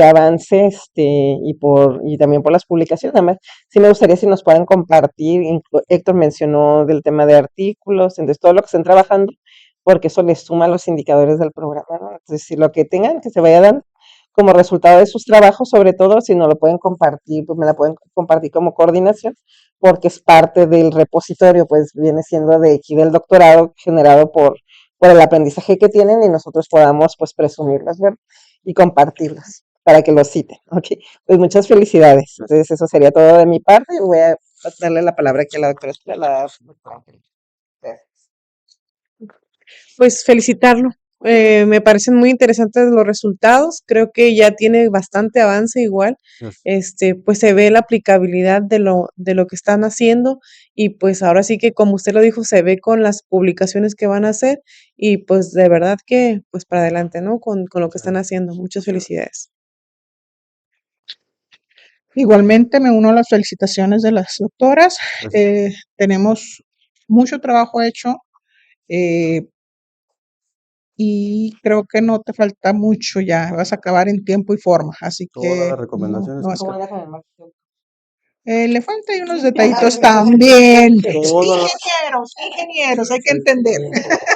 Speaker 2: avance, y también por las publicaciones. Además, sí me gustaría si nos puedan compartir, Héctor mencionó del tema de artículos, entonces todo lo que estén trabajando, porque eso les suma a los indicadores del programa, ¿no? Entonces, si lo que tengan, que se vaya dando como resultado de sus trabajos, sobre todo, si no lo pueden compartir, pues me la pueden compartir como coordinación, porque es parte del repositorio, pues viene siendo de aquí del doctorado generado por el aprendizaje que tienen y nosotros podamos pues presumirlas, ¿verdad? Y compartirlas para que lo citen, ¿ok? Pues muchas felicidades. Entonces eso sería todo de mi parte. Voy a darle la palabra aquí a la doctora Estela.
Speaker 1: Pues felicitarlo. Me parecen muy interesantes los resultados. Creo que ya tiene bastante avance igual. Pues se ve la aplicabilidad de lo que están haciendo y pues ahora sí que como usted lo dijo, se ve con las publicaciones que van a hacer y pues de verdad que pues para adelante, ¿no? Con lo que están haciendo. Muchas felicidades.
Speaker 5: Igualmente me uno a las felicitaciones de las doctoras. Tenemos mucho trabajo hecho y creo que no te falta mucho ya. Vas a acabar en tiempo y forma, así
Speaker 10: Todas
Speaker 5: que
Speaker 10: las recomendaciones.
Speaker 5: le faltan unos detallitos también.
Speaker 10: Todas
Speaker 5: Ingenieros, hay que entender.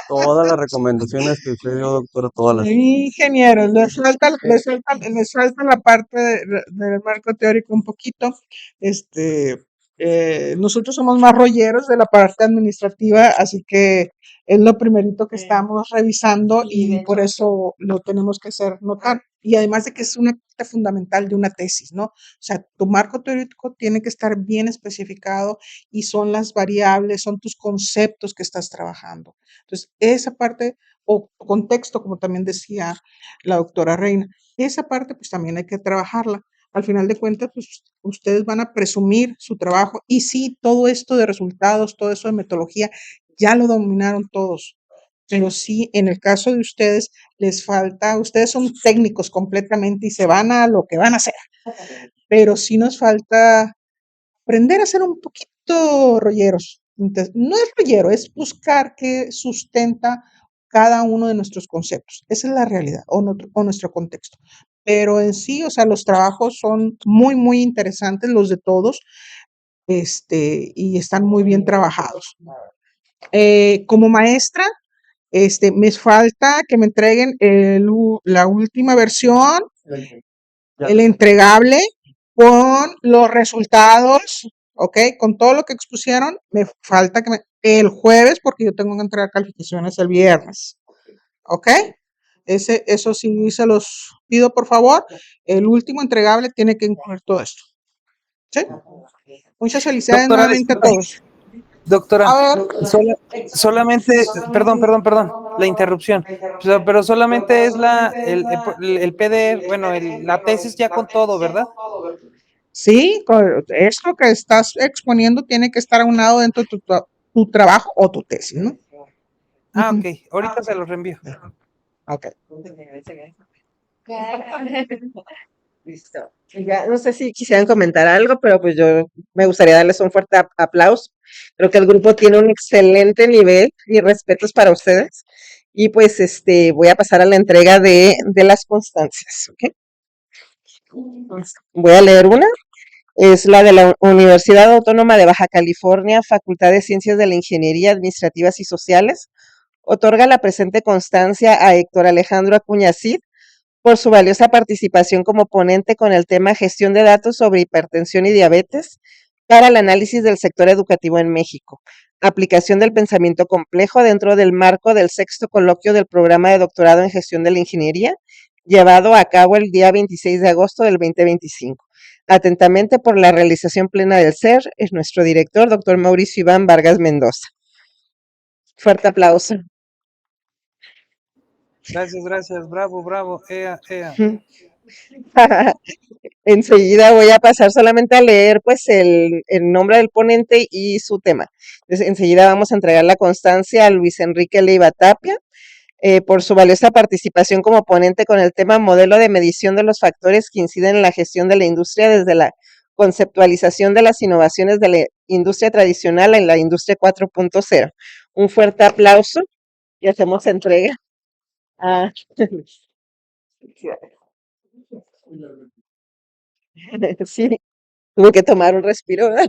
Speaker 10: Todas las recomendaciones que usted dio, doctora, todas las.
Speaker 5: Ingenieros, les falta la parte del marco teórico un poquito. Nosotros somos más rolleros de la parte administrativa, así que es lo primerito que estamos revisando y por eso lo tenemos que hacer notar. Y además de que es una parte fundamental de una tesis, ¿no? O sea, tu marco teórico tiene que estar bien especificado y son las variables, son tus conceptos que estás trabajando. Entonces, esa parte o contexto, como también decía la doctora Reina, esa parte pues también hay que trabajarla. Al final de cuentas, pues ustedes van a presumir su trabajo y sí, todo esto de resultados, todo eso de metodología, ya lo dominaron todos. Pero sí, en el caso de ustedes, les falta, ustedes son técnicos completamente y se van a lo que van a hacer. Pero sí nos falta aprender a ser un poquito rolleros, Entonces, no es relleno, es buscar qué sustenta cada uno de nuestros conceptos. Esa es la realidad o nuestro contexto. Pero en sí, o sea, los trabajos son muy, muy interesantes, los de todos, y están muy bien trabajados. Como maestra, me falta que me entreguen la última versión, el entregable con los resultados, ¿ok? Con todo lo que expusieron, me falta el jueves, porque yo tengo que entregar calificaciones el viernes, ¿ok? Eso sí se los pido, por favor. El último entregable tiene que incluir todo esto, ¿sí? Muchas felicidades
Speaker 4: Doctora,
Speaker 5: nuevamente a
Speaker 4: disculpe.
Speaker 5: todos.
Speaker 4: Doctora,
Speaker 5: A ver,
Speaker 4: solamente, perdón, la interrupción. Pero solamente es el PDF, bueno, la tesis ya con todo, ¿verdad?
Speaker 5: sí, esto que estás exponiendo tiene que estar aunado dentro de tu trabajo o tu tesis, ¿no?
Speaker 4: Ah,
Speaker 5: Ujú.
Speaker 4: ok. Ahorita se los reenvío.
Speaker 5: Ok.
Speaker 2: Listo. Ya, no sé si quisieran comentar algo, pero pues yo me gustaría darles un fuerte aplauso. Creo que el grupo tiene un excelente nivel y respetos para ustedes. Y pues voy a pasar a la entrega de las constancias. ¿Ok? Voy a leer una. Es la de la Universidad Autónoma de Baja California, Facultad de Ciencias de la Ingeniería Administrativas y Sociales. Otorga la presente constancia a Héctor Alejandro Acuña Cid por su valiosa participación como ponente con el tema Gestión de datos sobre hipertensión y diabetes para el análisis del sector educativo en México. Aplicación del pensamiento complejo dentro del marco del sexto coloquio del programa de doctorado en gestión de la ingeniería, llevado a cabo el día 26 de agosto del 2025. Atentamente por la realización plena del SER, es nuestro director, doctor Mauricio Iván Vargas Mendoza. Fuerte aplauso.
Speaker 4: Gracias, bravo, ea.
Speaker 2: Enseguida voy a pasar solamente a leer pues el nombre del ponente y su tema. Entonces, enseguida vamos a entregar la constancia a Luis Enrique Leiva Tapia por su valiosa participación como ponente con el tema modelo de medición de los factores que inciden en la gestión de la industria desde la conceptualización de las innovaciones de la industria tradicional en la industria 4.0. Un fuerte aplauso y hacemos entrega a sí, tuve que tomar un respiro, ¿verdad?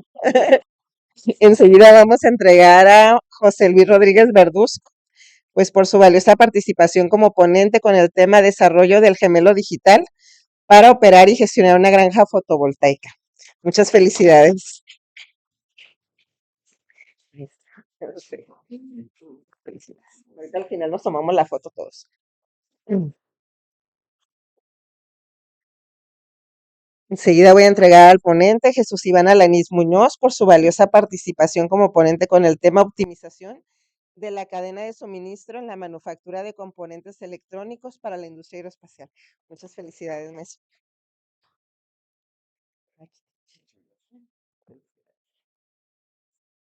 Speaker 2: Enseguida vamos a entregar a José Luis Rodríguez Verduzco, pues por su valiosa participación como ponente con el tema desarrollo del gemelo digital para operar y gestionar una granja fotovoltaica. Muchas felicidades. Felicidades. Ahorita al final nos tomamos la foto todos. Enseguida voy a entregar al ponente Jesús Iván Alanís Muñoz por su valiosa participación como ponente con el tema optimización de la cadena de suministro en la manufactura de componentes electrónicos para la industria aeroespacial. Muchas felicidades, maestro.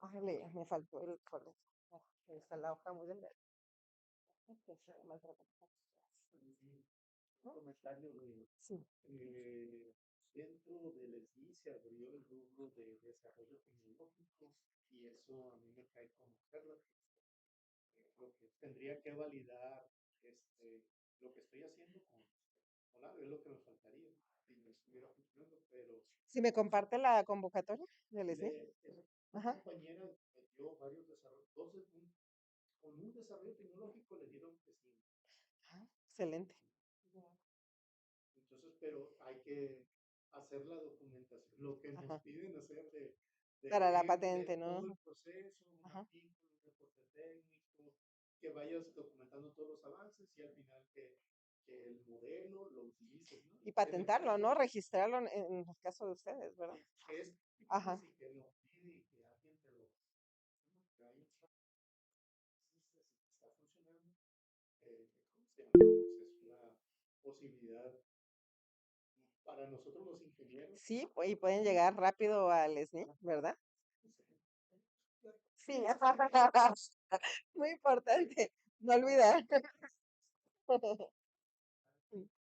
Speaker 2: Órale, me faltó el correo. Ahí está la hoja muy delgada.
Speaker 8: Comentario de
Speaker 2: Sí.
Speaker 8: dentro del SNI se abrió el rubro de desarrollo tecnológico y eso a mí me cae como perla. Lo que tendría que validar lo que estoy haciendo con algo, es lo que me faltaría si me estuviera funcionando, pero
Speaker 2: Si me comparte la convocatoria del SNI.
Speaker 8: una
Speaker 2: Ajá.
Speaker 8: compañera metió varios desarrollos, con un desarrollo tecnológico le dieron SNI.
Speaker 2: Excelente.
Speaker 8: Entonces, pero hay que hacer la documentación, lo que nos piden hacer
Speaker 2: Para la patente, ¿no?
Speaker 8: todo el proceso, un artículo, un reporte técnico, que vayas documentando todos los avances y al final que el modelo lo utilices, ¿no?
Speaker 2: Y patentarlo, ¿no? Registrarlo en el caso de ustedes, ¿verdad?
Speaker 8: Que es
Speaker 2: Ajá.
Speaker 8: y que lo pide y que alguien te lo está funcionando, es una posibilidad para nosotros los ingenieros.
Speaker 2: Sí, y pueden llegar rápido al SNI, ¿verdad? Sí, muy importante, no olvidar.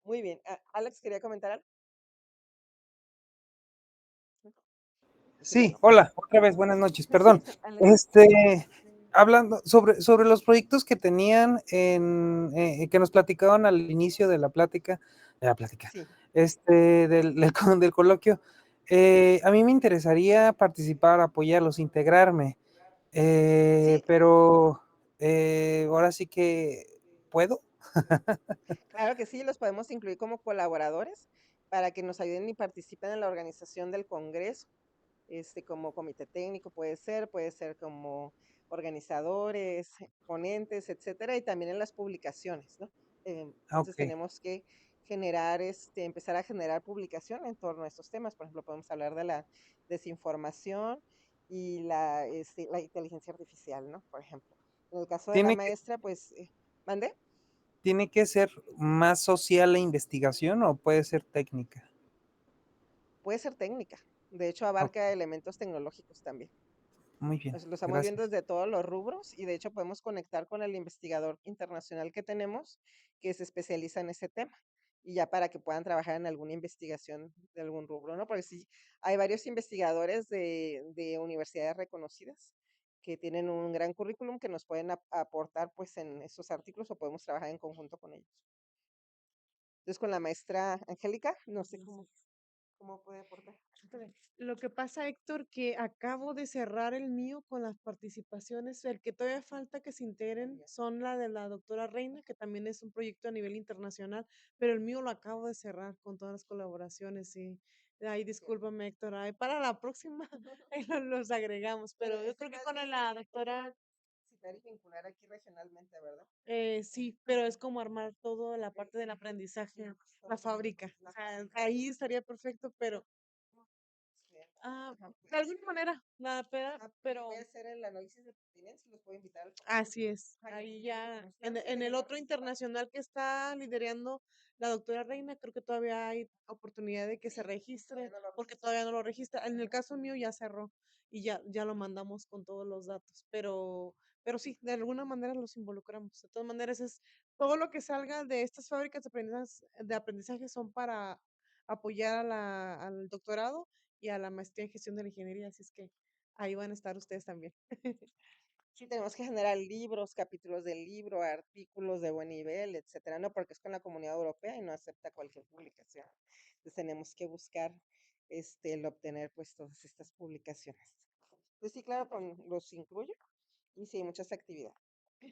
Speaker 2: Muy bien. Alex, ¿quería comentar algo?
Speaker 4: Sí, hola, otra vez, buenas noches, perdón. Hablando sobre los proyectos que tenían que nos platicaban al inicio de la plática,
Speaker 2: Sí,
Speaker 4: del coloquio, a mí me interesaría participar, apoyarlos, integrarme,
Speaker 2: sí,
Speaker 4: pero ahora sí que, ¿puedo?
Speaker 2: claro que sí, los podemos incluir como colaboradores para que nos ayuden y participen en la organización del congreso, como comité técnico puede ser como organizadores, ponentes, etcétera, y también en las publicaciones, ¿no? Entonces
Speaker 4: Ok.
Speaker 2: tenemos que empezar a generar publicación en torno a estos temas. Por ejemplo, podemos hablar de la desinformación y la inteligencia artificial, ¿no? Por ejemplo. En el caso de la
Speaker 4: ¿Tiene que,
Speaker 2: maestra, pues, ¿mande?
Speaker 4: ¿Tiene que ser más social la investigación o puede ser técnica?
Speaker 2: Puede ser técnica. De hecho,
Speaker 4: Ok,
Speaker 2: abarca elementos tecnológicos también.
Speaker 4: muy bien,
Speaker 2: Lo estamos viendo
Speaker 4: gracias.
Speaker 2: desde todos los rubros y de hecho podemos conectar con el investigador internacional que tenemos que se especializa en ese tema y ya para que puedan trabajar en alguna investigación de algún rubro, ¿no? Porque sí, hay varios investigadores de universidades reconocidas que tienen un gran currículum que nos pueden aportar pues en esos artículos o podemos trabajar en conjunto con ellos. Entonces con la maestra Angélica, no sé cómo puede aportar.
Speaker 1: Híjole, lo que pasa, Héctor, que acabo de cerrar el mío con las participaciones. El que todavía falta que se integren son la de la doctora Reina, que también es un proyecto a nivel internacional, pero el mío lo acabo de cerrar con todas las colaboraciones. Y ay, discúlpame, Héctor, ay, para la próxima ahí los agregamos, pero yo creo que con la doctora
Speaker 2: Citar y vincular aquí regionalmente, ¿verdad?
Speaker 1: sí, pero es como armar toda la parte del aprendizaje, la fábrica. O sea, ahí estaría perfecto, pero de alguna manera, nada, pero
Speaker 2: Voy a hacer el análisis de pertinencia y los puedo invitar al
Speaker 1: así es. Ahí ya, en el otro internacional que está liderando la doctora Reina, creo que todavía hay oportunidad de que se registre, porque todavía no lo registra. En el caso mío ya cerró y ya lo mandamos con todos los datos, pero sí, de alguna manera los involucramos. De todas maneras, es todo lo que salga de estas fábricas de aprendizaje son para apoyar al doctorado y a la maestría en gestión de la ingeniería, así es que ahí van a estar ustedes también.
Speaker 2: Sí, tenemos que generar libros, capítulos del libro, artículos de buen nivel, etcétera, ¿no? Porque es con la Comunidad Europea y no acepta cualquier publicación. Entonces tenemos que buscar el obtener pues todas estas publicaciones. Entonces sí, claro, los incluyo y sí, muchas actividades.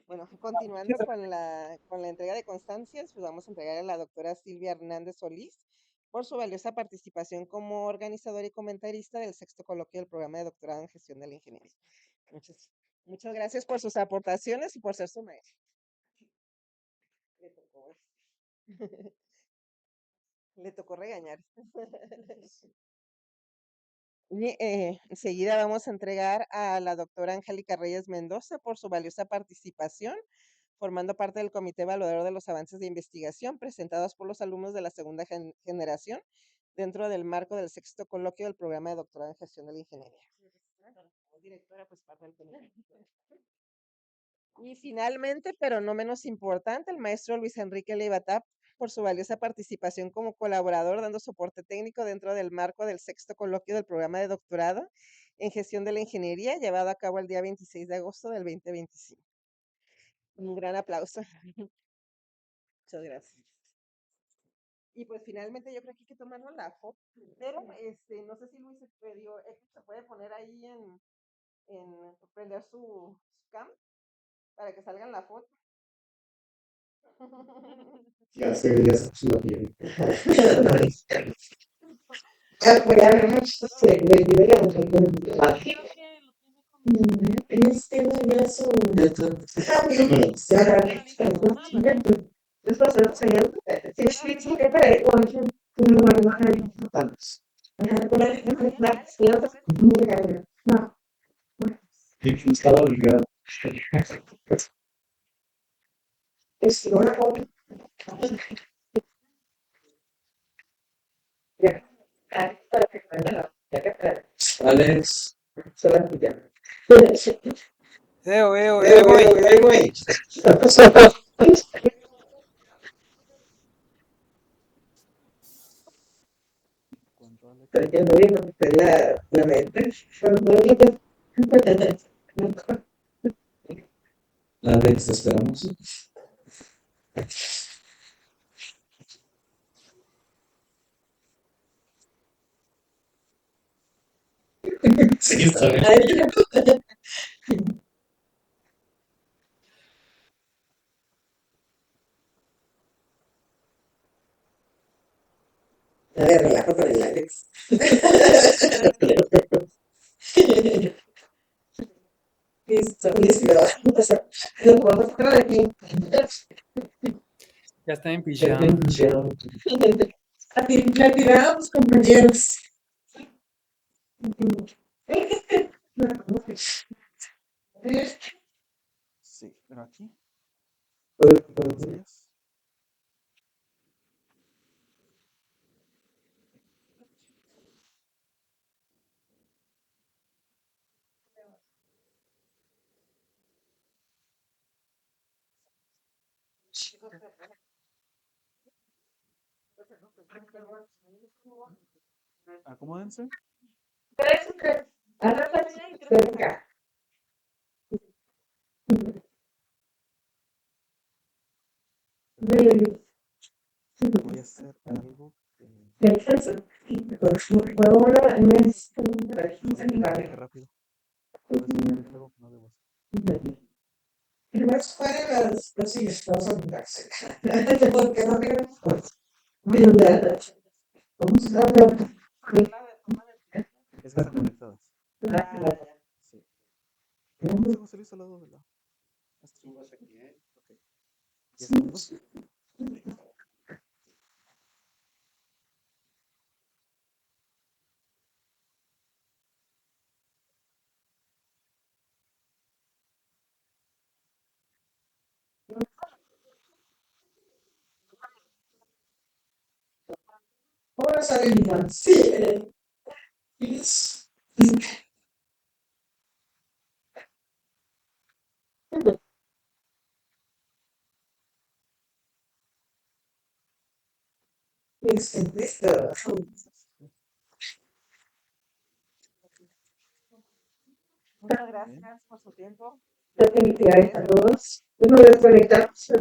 Speaker 2: Bueno, continuando con la entrega de constancias, pues vamos a entregar a la doctora Silvia Hernández Solís por su valiosa participación como organizadora y comentarista del sexto coloquio del programa de doctorado en gestión de la ingeniería. Muchas gracias por sus aportaciones y por ser su maestra. Le tocó regañar. Y enseguida vamos a entregar a la doctora Angélica Reyes Mendoza por su valiosa participación, formando parte del comité evaluador de los avances de investigación presentados por los alumnos de la segunda generación dentro del marco del sexto coloquio del programa de doctorado en gestión de la ingeniería. Directora, pues parte del comité. Y finalmente, pero no menos importante, el maestro Luis Enrique Leivatap por su valiosa participación como colaborador dando soporte técnico dentro del marco del sexto coloquio del programa de doctorado en gestión de la ingeniería llevado a cabo el día 26 de agosto del 2025. Un gran aplauso. Muchas gracias. Y pues finalmente yo creo que hay que tomarnos la foto, pero no sé si Luis se puede poner ahí en prender su cam para que salga en la foto.
Speaker 6: Ya sé, ya se lo quiero. Apoyar mucho de idea de en este universo Alex.
Speaker 4: Ahí voy.
Speaker 6: Ahí voy.
Speaker 3: Cuando Alex
Speaker 6: Pero ya no vino, Alex, te esperamos. Sí, está bien.
Speaker 7: A ver, relajo con el Alex. Listo, listo. Lo puedo sacar de aquí.
Speaker 4: Ya está en
Speaker 6: Ya te
Speaker 4: pijama.
Speaker 6: pusieron.
Speaker 7: La tiramos, compañeros.
Speaker 3: Sí, pero aquí.
Speaker 6: Pues,
Speaker 3: ¿Sillas? Acomódense. Voy a hacer algo que rápido. Voy a enseñarles algo que no debo hacer.
Speaker 7: Primero fuera los sillas, vamos a juntarse. Porque no queremos. ¿Cómo se llama?
Speaker 3: Es que están conectadas. Sí. Pónganse, José Luis, al lado de la. Ok. 10 segundos.
Speaker 7: Ahora sale mi mano. Sí. Yes. Listo. Muchas
Speaker 3: Bien.
Speaker 7: gracias por su tiempo. Felicidades a todos. Nos desconectamos.